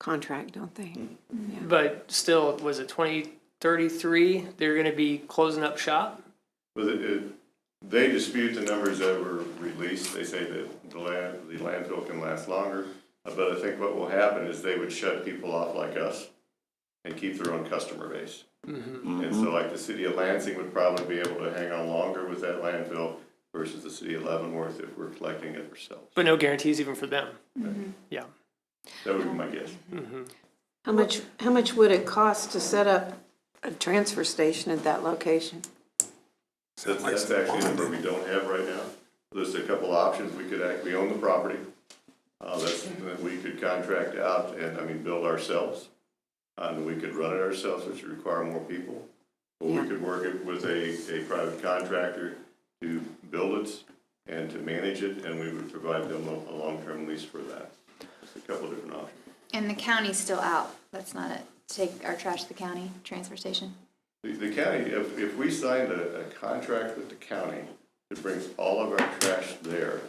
contract, don't they? Yeah. but still, was it 2033? They're going to be closing up shop? But they dispute the numbers that were released. They say that the landfill can last longer. But I think what will happen is they would shut people off like us and keep their own customer base. Mm-hmm. And so like the city of Lansing would probably be able to hang on longer with that landfill versus the city of Leavenworth if we're collecting it ourselves. But no guarantees even for them. Mm-hmm. Yeah. That would be my guess. Mm-hmm. How much would it cost to set up a transfer station at that location? That's actually a number we don't have right now. There's a couple options. We own the property. That we could contract out and build ourselves. And we could run it ourselves, which would require more people. Or we could work it with a private contractor to build it and to manage it, and we would provide them a long-term lease for that. Just a couple of different options. And the county's still out. That's not it. Take our trash to the county transfer station. The county, if we signed a contract with the county to bring all of our trash there,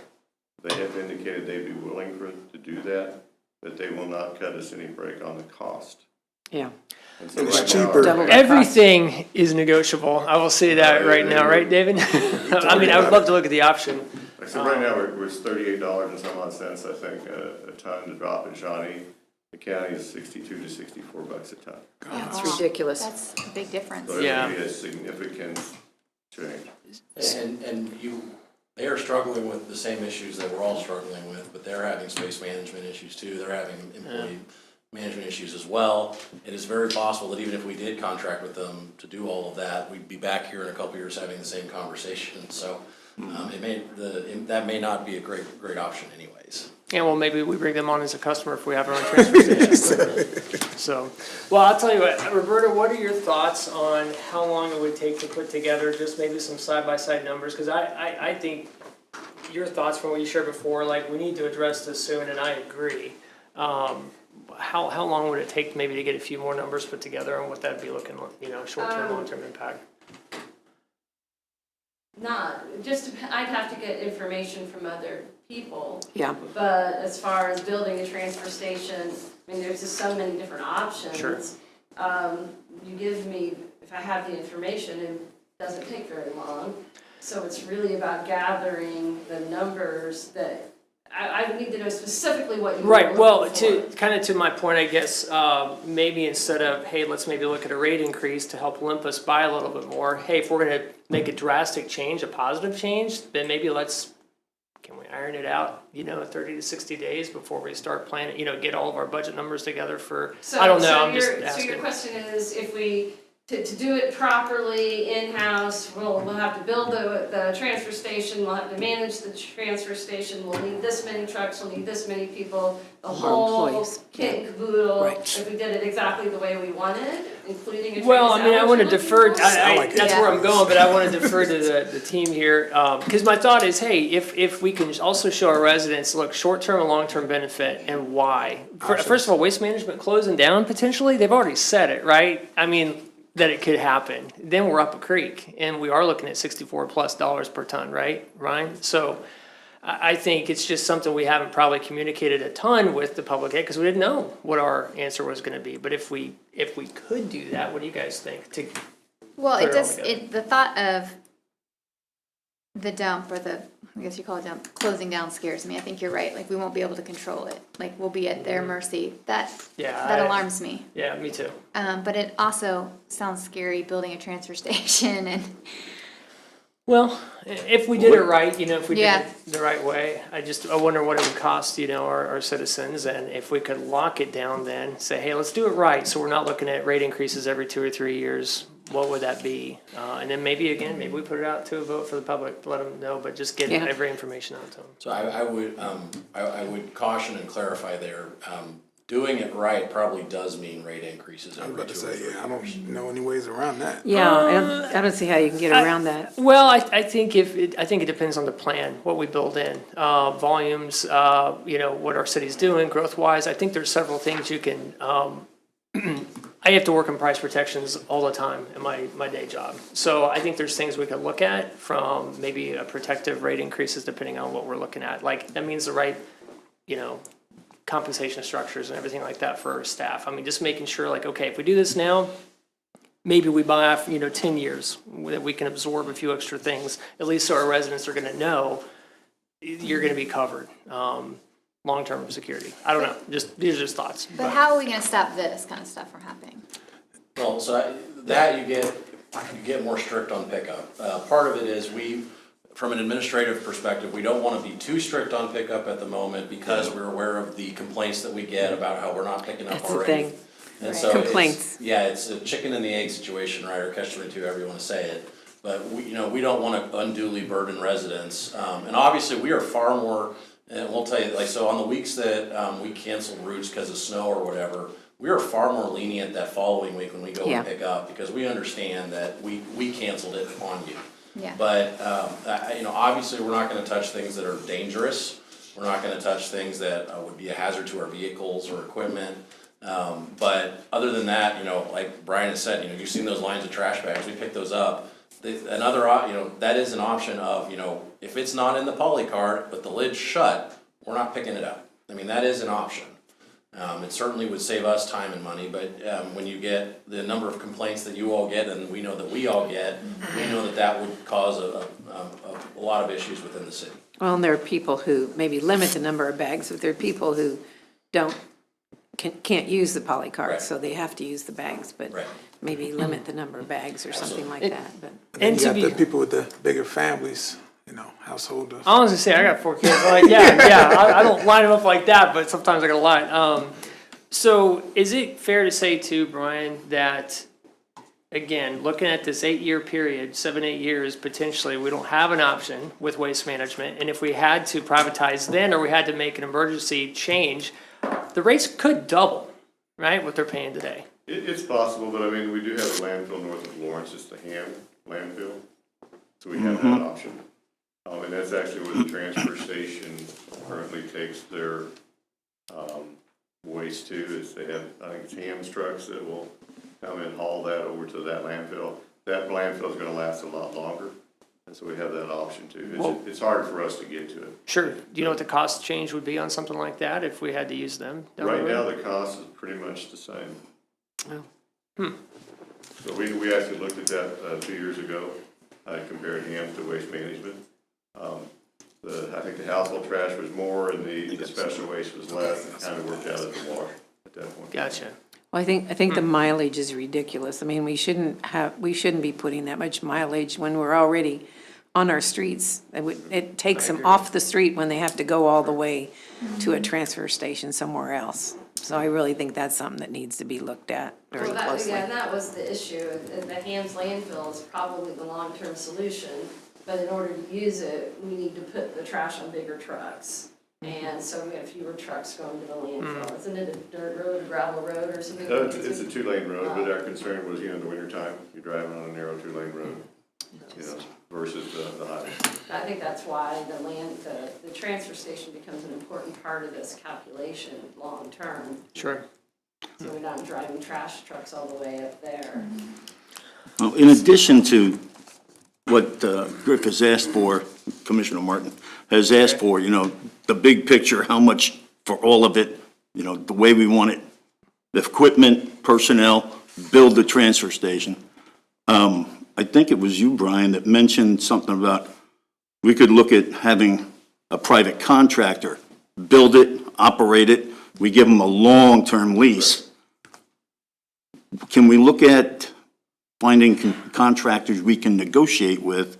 they have indicated they'd be willing to do that, but they will not cut us any break on the cost. Yeah. And so It's right cheaper. now, Everything is negotiable. I will say that right now, right, David? I mean, I would love to look at the option. Like so right now, we're $38 and some odd cents, I think, a ton to drop in Shawnee. The county is $62 to $64 a ton. That's ridiculous. That's a big difference. So it would be a significant change. And they are struggling with the same issues that we're all struggling with, but they're having space management issues too. They're having employee management issues as well. It is very possible that even if we did contract with them to do all of that, we'd be back here in a couple years having the same conversation. So that may not be a great option anyways. Yeah, well, maybe we bring them on as a customer if we have our own transfer station. So, well, I'll tell you what, Roberta, what are your thoughts on how long it would take to put together just maybe some side-by-side numbers? Because I think your thoughts from what you shared before, like, we need to address this soon, and I agree. How long would it take maybe to get a few more numbers put together and what that'd be looking like, short-term, long-term impact? I'd have to get information from other people. Yeah. But as far as building a transfer station, I mean, there's just so many different options. Sure. You give me, if I have the information, it doesn't take very long. So it's really about gathering the numbers that, I need to know specifically what you Right, want. well, to my point, I guess, maybe instead of, hey, let's maybe look at a rate increase to help limp us by a little bit more, hey, if we're gonna make a drastic change, a positive change, then maybe can we iron it out, 30 to 60 days before we start planning, get all of our budget numbers together for, I don't know, I'm just asking. So your question is, if we, to do it properly in-house, we'll have to build the transfer station, we'll have to manage the transfer station, we'll need this many trucks, we'll need this many people, the whole employees. kit and caboodle, Right. if we did it exactly the way we wanted, including a Well, I mean, I want to defer, that's that's where I'm going, but I want to defer to the team here. Because my thought is, hey, if we can also show our residents, look, short-term and long-term benefit and why. First of all, waste management closing down potentially, they've already said it, right? I mean, that it could happen. Then we're up a creek and we are looking at $64+ per ton, right, Ryan? So I think it's just something we haven't probably communicated a ton with the public yet because we didn't know what our answer was going to be. But if we could do that, what do you guys think? Well, put it it all does, together? the thought of the dump, or I guess you call it dump, closing down scares me. I think you're right. Like, we won't be able to control it. Like, we'll be at their mercy. That alarms me. Yeah, me too. But it also sounds scary building a transfer station and. Well, if we did it right, if we did Yeah. it the right way, I wonder what it would cost, our citizens. And if we could lock it down then, say, hey, let's do it right. So we're not looking at rate increases every 2 or 3 years. What would that be? And then maybe we put it out to a vote for the public, let them know, but just get every information out to them. So I would caution and clarify there, doing it right probably does mean rate increases I was every about to 2 or 3 say, years. I don't know any ways around that. Yeah, I don't see how you can get around that. Well, I think it depends on the plan, what we build in, volumes, what our city's doing, growth-wise. I think there's several things you can. I have to work on price protections all the time in my day job, so I think there's things we could look at from maybe a protective rate increases depending on what we're looking at. Like that means the right, compensation structures and everything like that for our staff. I mean, just making sure, like, okay, if we do this now, maybe we buy off, 10 years that we can absorb a few extra things, at least so our residents are going to know you're going to be covered. Long-term security. I don't know. These are just thoughts. But how are we going to stop this kind of stuff from happening? Well, so you get more strict on pickup. Part of it is from an administrative perspective, we don't want to be too strict on pickup at the moment because we're aware of the complaints that we get about how we're not picking up That's the already. thing. And so Complaints. it's a chicken and the egg situation, right, or catch-22, however you want to say it. But we don't want to unduly burden residents. And obviously, we are far more, and we'll tell you, so on the weeks that we canceled routes because of snow or whatever, we are far more lenient that following week when we go and pick up because we understand that we canceled it on you. Yeah. But, obviously, we're not going to touch things that are dangerous. We're not going to touch things that would be a hazard to our vehicles or equipment. But other than that, like Brian has said, you've seen those lines of trash bags. We pick those up. That is an option of, if it's not in the poly cart, but the lid's shut, we're not picking it up. I mean, that is an option. It certainly would save us time and money, but when you get the number of complaints that you all get, and we know that we all get, we know that would cause a lot of issues within the city. Well, and there are people who maybe limit the number of bags, but there are people who can't use the poly cart, so they have to use the bags, but maybe limit the number of bags or something like that. But And you got the people with the bigger families, household. I was gonna say I got 4 kids. I don't line them up like that, but sometimes I got a lot. So is it fair to say too, Brian, that, again, looking at this 8-year period, 7, 8 years, potentially, we don't have an option with waste management, and if we had to privatize then, or we had to make an emergency change, the rates could double, right, what they're paying today? It's possible, but I mean, we do have a landfill north of Lawrence, it's the Ham landfill, so we have that option. And that's actually where the transfer station currently takes their, waste to, is they have, I think it's Ham's trucks that will come and haul that over to that landfill. That landfill is gonna last a lot longer, and so we have that option too. It's hard for us to get to it. Sure. Do you know what the cost change would be on something like that if we had to use them? down the Right now, road? the cost is pretty much the same. Oh. So we actually looked at that 2 years ago. I compared Ham to Waste Management. I think the household trash was more and the special waste was less. It kind of worked out at the wash at that point. Gotcha. Well, I think the mileage is ridiculous. I mean, we shouldn't be putting that much mileage when we're already on our streets. It takes them off the street when they have to go all the way to a transfer station somewhere else. So I really think that's something that needs to be looked at very Well, closely. again, that was the issue. The Hams landfill is probably the long-term solution, but in order to use it, we need to put the trash on bigger trucks. And so we have fewer trucks going to the landfill. Isn't it a dirt road, a gravel road or something? It's a 2-lane road, but our concern was, in the wintertime, you're driving on a narrow 2-lane road, versus the highway. I think that's why the transfer station becomes an important part of this calculation long-term. Sure. So we're not driving trash trucks all the way up there. Well, in addition to what Griff has asked for, Commissioner Martin has asked for, the big picture, how much for all of it, the way we want it, the equipment, personnel, build the transfer station. I think it was you, Brian, that mentioned something about we could look at having a private contractor build it, operate it. We give them a long-term lease. Can we look at finding contractors we can negotiate with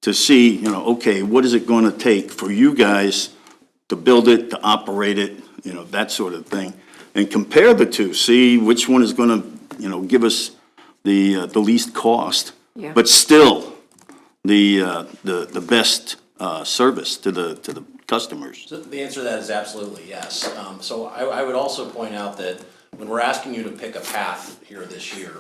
to see, okay, what is it going to take for you guys to build it, to operate it, that sort of thing, and compare the two, see which one is going to, give us the least cost, Yeah. but still the best service to the customers. So the answer to that is absolutely yes. So I would also point out that when we're asking you to pick a path here this year,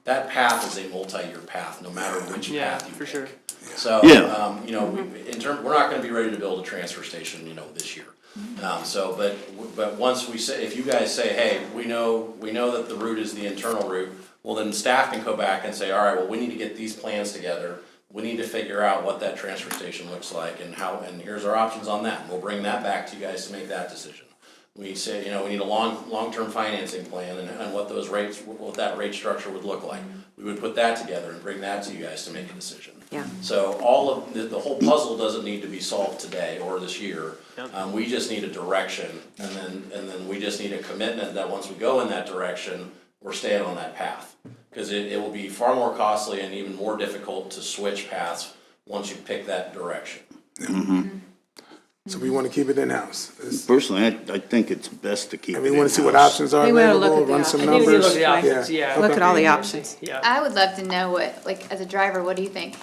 that path is a multi-year path, no matter which path you pick. Sure. So, Yeah. we're not gonna be ready to build a transfer station, this year. But once we say, if you guys say, hey, we know that the route is the internal route, well, then staff can go back and say, all right, well, we need to get these plans together. We need to figure out what that transfer station looks like and here's our options on that. We'll bring that back to you guys to make that decision. We say, we need a long-term financing plan and what that rate structure would look like. We would put that together and bring that to you guys to make a decision. Yeah. So all of the whole puzzle doesn't need to be solved today or this year. We just need a direction and then we just need a commitment that once we go in that direction, we're staying on that path. Because it will be far more costly and even more difficult to switch paths once you pick that direction. So we want to keep it in-house. Personally, I think it's best to keep it And we want to see what in-house. options are We wanna look available, at the run some options. I think we numbers. look at the options, yeah. Look at all the options. Yeah. I would love to know as a driver, what do you think?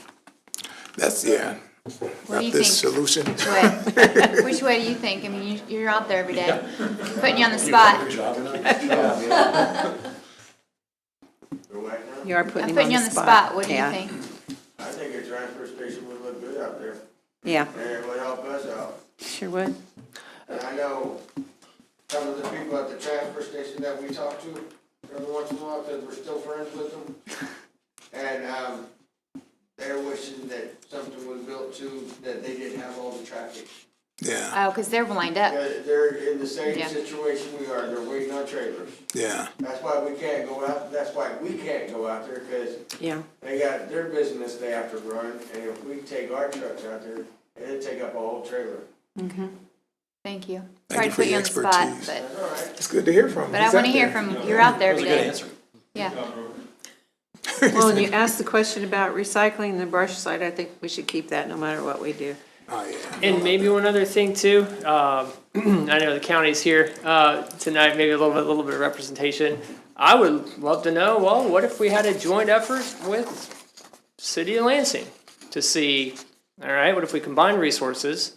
That's, What do you not this think? solution. Which way? Which way do you think? I mean, you're out there every day, putting you on the spot. You are putting I'm him putting you on the spot. What do you Yeah. think? I think a transfer station would look good out there, Yeah, and it would help us out. sure would. And I know some of the people at the transfer station that we talk to, every once in a while, because we're still friends with them. And, they're wishing that something was built too, that they didn't have all the traffic. Yeah, Oh, because they're lined up. They're in the same Yeah. situation we are, they're waiting on trailers. yeah. That's why we can't go out there, because Yeah. they got their business they have to run, and if we take our trucks out there, it'd take up a whole trailer. Thank you. Thank Sorry you to for put you your on the spot, expertise. but All right. It's good to hear from. I want to hear from, you're out there every That was a good day. answer. Yeah. Well, and you asked the question about recycling the brush side, I think we should keep that no matter what we do. And maybe one other thing too, I know the county's here tonight, maybe a little bit of representation. I would love to know, well, what if we had a joint effort with City of Lansing to see, all right, what if we combine resources?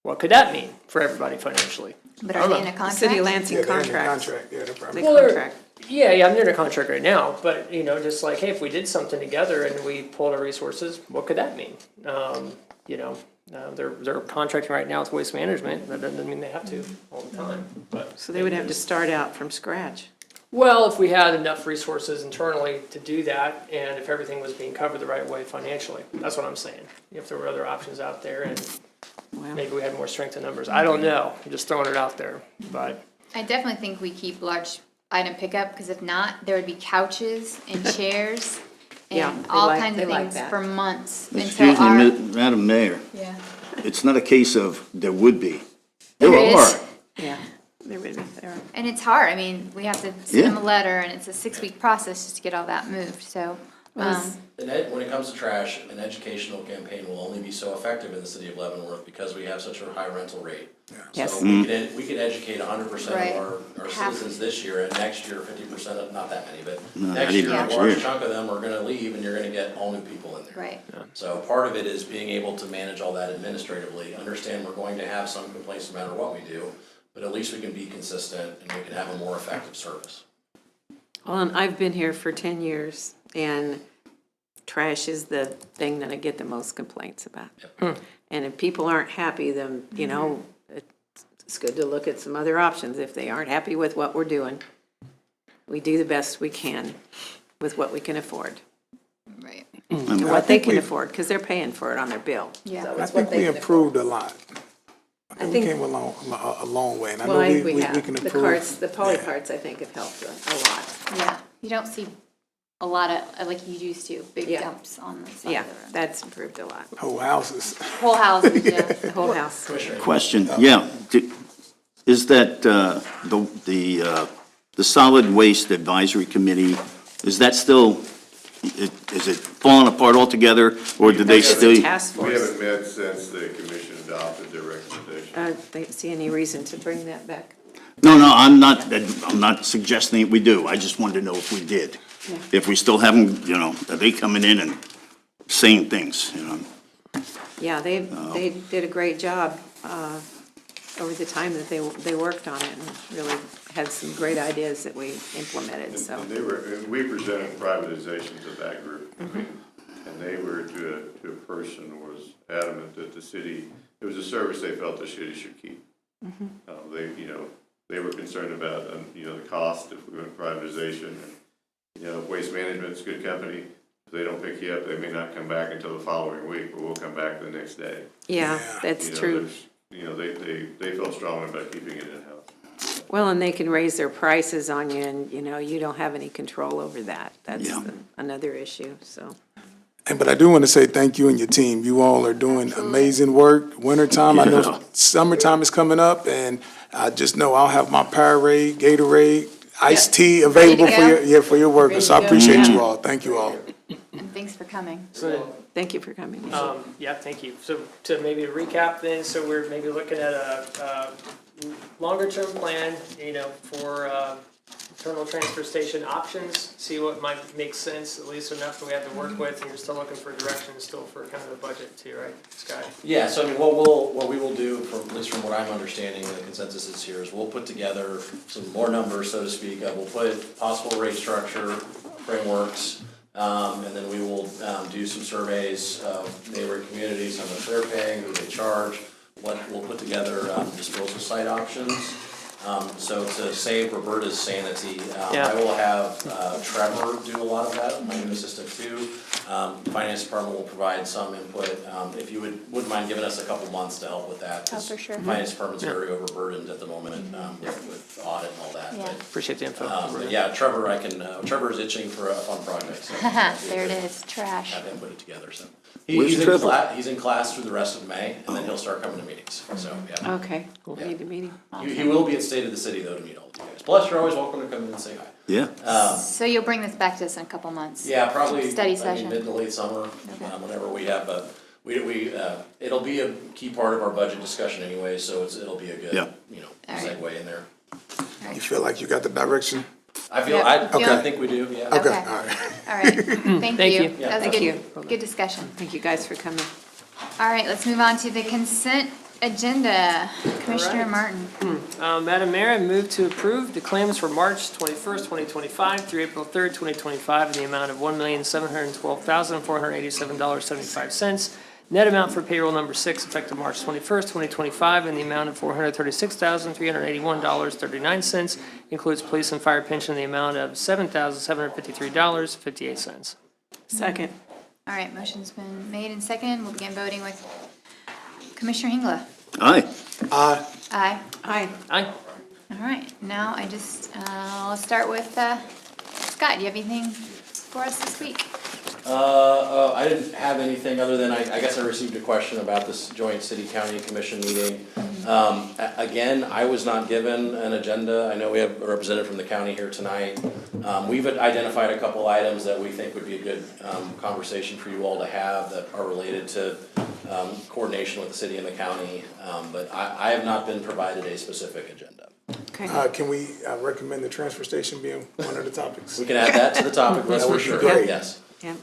What could that mean for everybody financially? But I are don't they in know. a contract? City of Lansing Yeah, they're in the contract. contract, yeah, they're probably. The Well, they're- contract. Yeah, I'm in a contract right now, but just like, hey, if we did something together and we pulled our resources, what could that mean? They're contracting right now with Waste Management, that doesn't mean they have to all the time, but. So they would have to start out from scratch. Well, if we had enough resources internally to do that, and if everything was being covered the right way financially, that's what I'm saying. If there were other options out there and maybe we had more strength in numbers, I don't know, I'm just throwing it out there, but. I definitely think we keep large item pickup, because if not, there would be couches and chairs Yeah, and they all like- kinds they of like things that. for months until Excuse our. me, Madam Mayor, Yeah. it's not a case of there would be. There There is. are. Yeah, there would be, there. And it's hard, I mean, we have to send them a letter, and it's a 6-week process just to get all that moved, so. When it comes to trash, an educational campaign will only be so effective in the city of Leavenworth because we have such a high rental rate. Yes. So we could educate 100% Right. of our Half. citizens this year, and next year 50% of, not that many, but No, next not year even a next large year. chunk of them are gonna leave and you're gonna get all new people in there. Right. So part of it is being able to manage all that administratively, understand we're going to have some complaints no matter what we do, but at least we can be consistent and we can have a more effective service. Well, and I've been here for 10 years, and trash is the thing that I get the most complaints about. And if people aren't happy, then, it's good to look at some other options. If they aren't happy with what we're doing, we do the best we can with what we can afford. Right. And what they can afford, because they're paying for it on their bill. Yeah. So I it's what think they we can improved a lot. I think we think- came a long way, and I Well, know I think we we have. can The improve. carts, the poly Yeah. carts, I think, have helped a lot. Yeah, you don't see a lot of, like you used to, big Yeah. dumps on the side Yeah, of the road. that's improved a lot. Whole houses. Whole houses, yeah. The whole house. Question, yeah. Is that, the Solid Waste Advisory Committee, is that still, is it falling apart altogether, or do they That's just a still? task We force. haven't met since the commission adopted their recommendation. They see any reason to bring that back? No, I'm not suggesting that we do. I just wanted to know if we did. Yeah. If we still haven't, are they coming in and saying things, Yeah, they did a great job over the time that they worked on it, and really had some great ideas that we implemented, so. And we presented privatization to that group. And they were to a person who was adamant that the city, it was a service they felt the city should keep. They were concerned about, the cost if we went privatization. And, Waste Management's a good company. If they don't pick you up, they may not come back until the following week, but we'll come back the next day. Yeah, that's true. They felt strongly about keeping it in-house. Well, and they can raise their prices on you, and, you don't have any control over that. That's another issue, so. But I do want to say thank you and your team. You all are doing amazing work. Wintertime, I know summertime is coming up, and I just know I'll have my Powerade, Gatorade, iced tea available for your workers. So I appreciate you all. Thank you all. And thanks for coming. So, Thank you for coming. yeah, thank you. So to maybe recap then, so we're maybe looking at a longer term plan, for internal transfer station options, see what might make sense, at least enough that we have to work with, and you're still looking for direction still for kind of the budget too, right, Scott? Yeah, so what we will do, at least from what I'm understanding, the consensus is here, is we'll put together some more numbers, so to speak. We'll put possible rate structure, frameworks, and then we will do some surveys of neighboring communities, how much they're paying, who they charge. We'll put together disposal site options. So to save Roberta's sanity, I will have Trevor do a lot of that, my new assistant too. The finance department will provide some input. If you wouldn't mind giving us a couple months to help with that. Oh, for sure. The finance department's very overburdened at the moment with audit and all that. Yeah. Appreciate the info. But yeah, Trevor, Trevor's itching for a fun project. So There it is, trash. have him put it together, so. Where's He's Trevor? he's in class through the rest of May, and then he'll start coming to meetings, so, yeah. Okay, we need a meeting. He will be at State of the City though to meet all of you guys. Plus, you're always welcome to come in and say hi. Yeah. So you'll bring this back to us in a couple months? Yeah, probably, Study session. mid to late summer, whenever we have, It'll be a key part of our budget discussion anyway, so it'll be a good, Yeah. segue in there. You feel like you got the direction? I feel, Yep. I think we do, yeah. Okay, Okay. all right. All right, thank Thank you. you. That was a Thank you. good discussion. Thank you guys for coming. All right, let's move on to the consent agenda. Commissioner right. Martin. Madam Mayor, I move to approve the claims for March 21st, 2025 through April 3rd, 2025 in the amount of $1,712,487.75. Net amount for payroll number 6 effective March 21st, 2025 in the amount of $436,381.39. Includes police and fire pension in the amount of $7,753.58. Second. All right, motion's been made and seconded. We'll begin voting with Commissioner Hingla. Aye. Aye. Aye. Aye. All right, now I'll start with Scott. Do you have anything for us this week? I didn't have anything other than, I guess I received a question about this joint city-county commission meeting. Again, I was not given an agenda. I know we have a representative from the county here tonight. We've identified a couple items that we think would be a good conversation for you all to have that are related to coordination with the city and the county, but I have not been provided a specific agenda. Okay. Can we recommend the transfer station being one of the topics? We can add that to the topic list for sure, Great. yes. Yeah.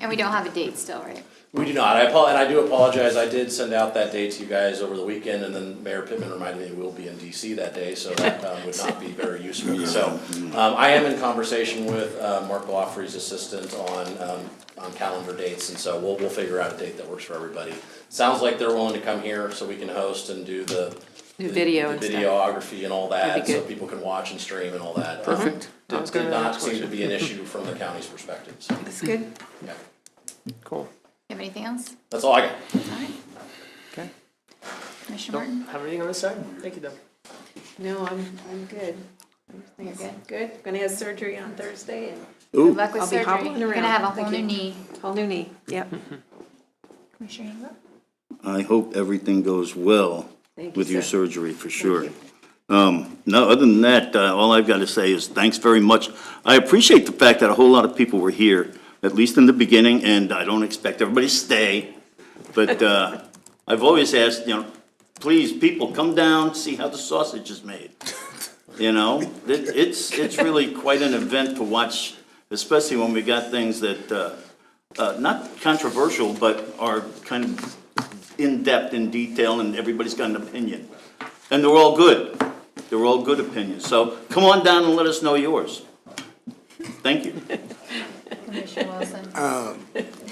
And we don't have a date still, right? We do not. I do apologize. I did send out that date to you guys over the weekend, and then Mayor Pittman reminded me we'll be in DC that day, so that would not be very useful. So I am in conversation with Mark Goffrey's assistant on calendar dates, and so we'll figure out a date that works for everybody. Sounds like they're willing to come here so we can host and do the video and stuff. videography and all that, That'd be so good. people can watch and stream and all that. Perfect. Did not seem to be an issue from the county's perspective. So, That's good. yeah, Cool. You have anything else? that's all I got. All right, Okay. Commissioner Martin. Don't have anything on this side? Thank you, Deb. No, I'm good. You're good. Good. Gonna have surgery on Thursday and Good luck with I'll be surgery. hobbling You're gonna around. have a whole Thank new you. knee. whole new knee. Yep. Commissioner Hingla? I hope everything goes well Thank you, with your sir. surgery, for sure. No, other than that, all I've got to say is thanks very much. I appreciate the fact that a whole lot of people were here, at least in the beginning, and I don't expect everybody to stay. But I've always asked, please, people, come down, see how the sausage is made. It's really quite an event to watch, especially when we got things that, not controversial, but are kind of in-depth, in detail, and everybody's got an opinion. And they're all good. They're all good opinions. So come on down and let us know yours. Thank you. Commissioner Wilson?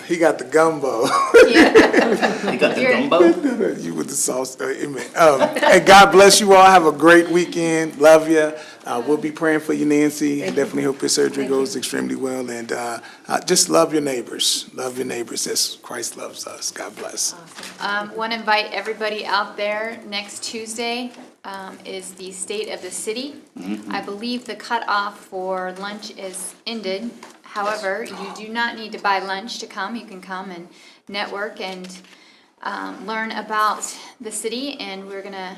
He got the gumbo. Yeah. You got the You're- gumbo? You with the sauce. Amen. Hey, God bless you all. Have a great weekend. Love you. We'll be praying for you, Nancy. Definitely hope your surgery goes extremely well. And just love your neighbors. Love your neighbors as Christ loves us. God bless. Want to invite everybody out there. Next Tuesday is the State of the City. I believe the cutoff for lunch is ended. However, you do not need to buy lunch to come. You can come and network and learn about the city. And we're going to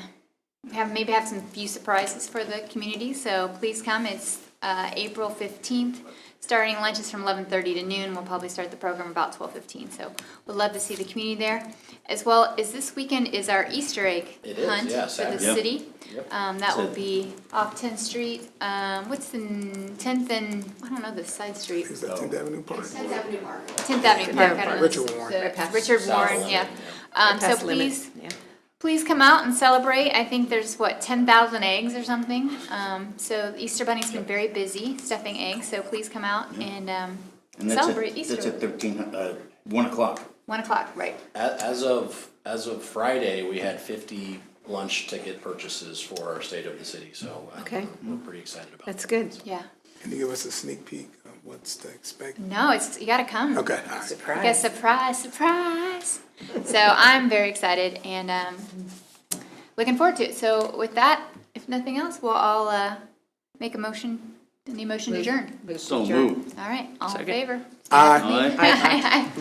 maybe have some few surprises for the community. So please come. It's April 15th. Starting lunch is from 11:30 to noon. We'll probably start the program about 12:15. So we'd love to see the community there. As well as this weekend is our Easter egg It is, hunt yeah, for the Saturday. city. Yep. That will be off 10th Street. What's the 10th and, I don't know the side street. Is that 10th Avenue Park? 10th Avenue Park. I don't know. Richard Warren. The- Right past Richard South Warren, Limit, yeah. So Past Limit. please, Yeah. please come out and celebrate. I think there's, 10,000 eggs or something. So the Easter Bunny's been very busy stuffing eggs, so please come out and And that's celebrate at, Easter. that's at 1 o'clock. 1 o'clock, right. As of Friday, we had 50 lunch ticket purchases for our State of the City, so Okay. we're pretty excited about it. That's good. Yeah. Can you give us a sneak peek of what's to expect? No, you gotta come. Okay, all right. Surprise. Like a surprise, surprise. So I'm very excited and looking forward to it. So with that, if nothing else, we'll all make a motion, any motion to adjourn. So moved. All right, all in Second. favor? Aye. Aye. Aye.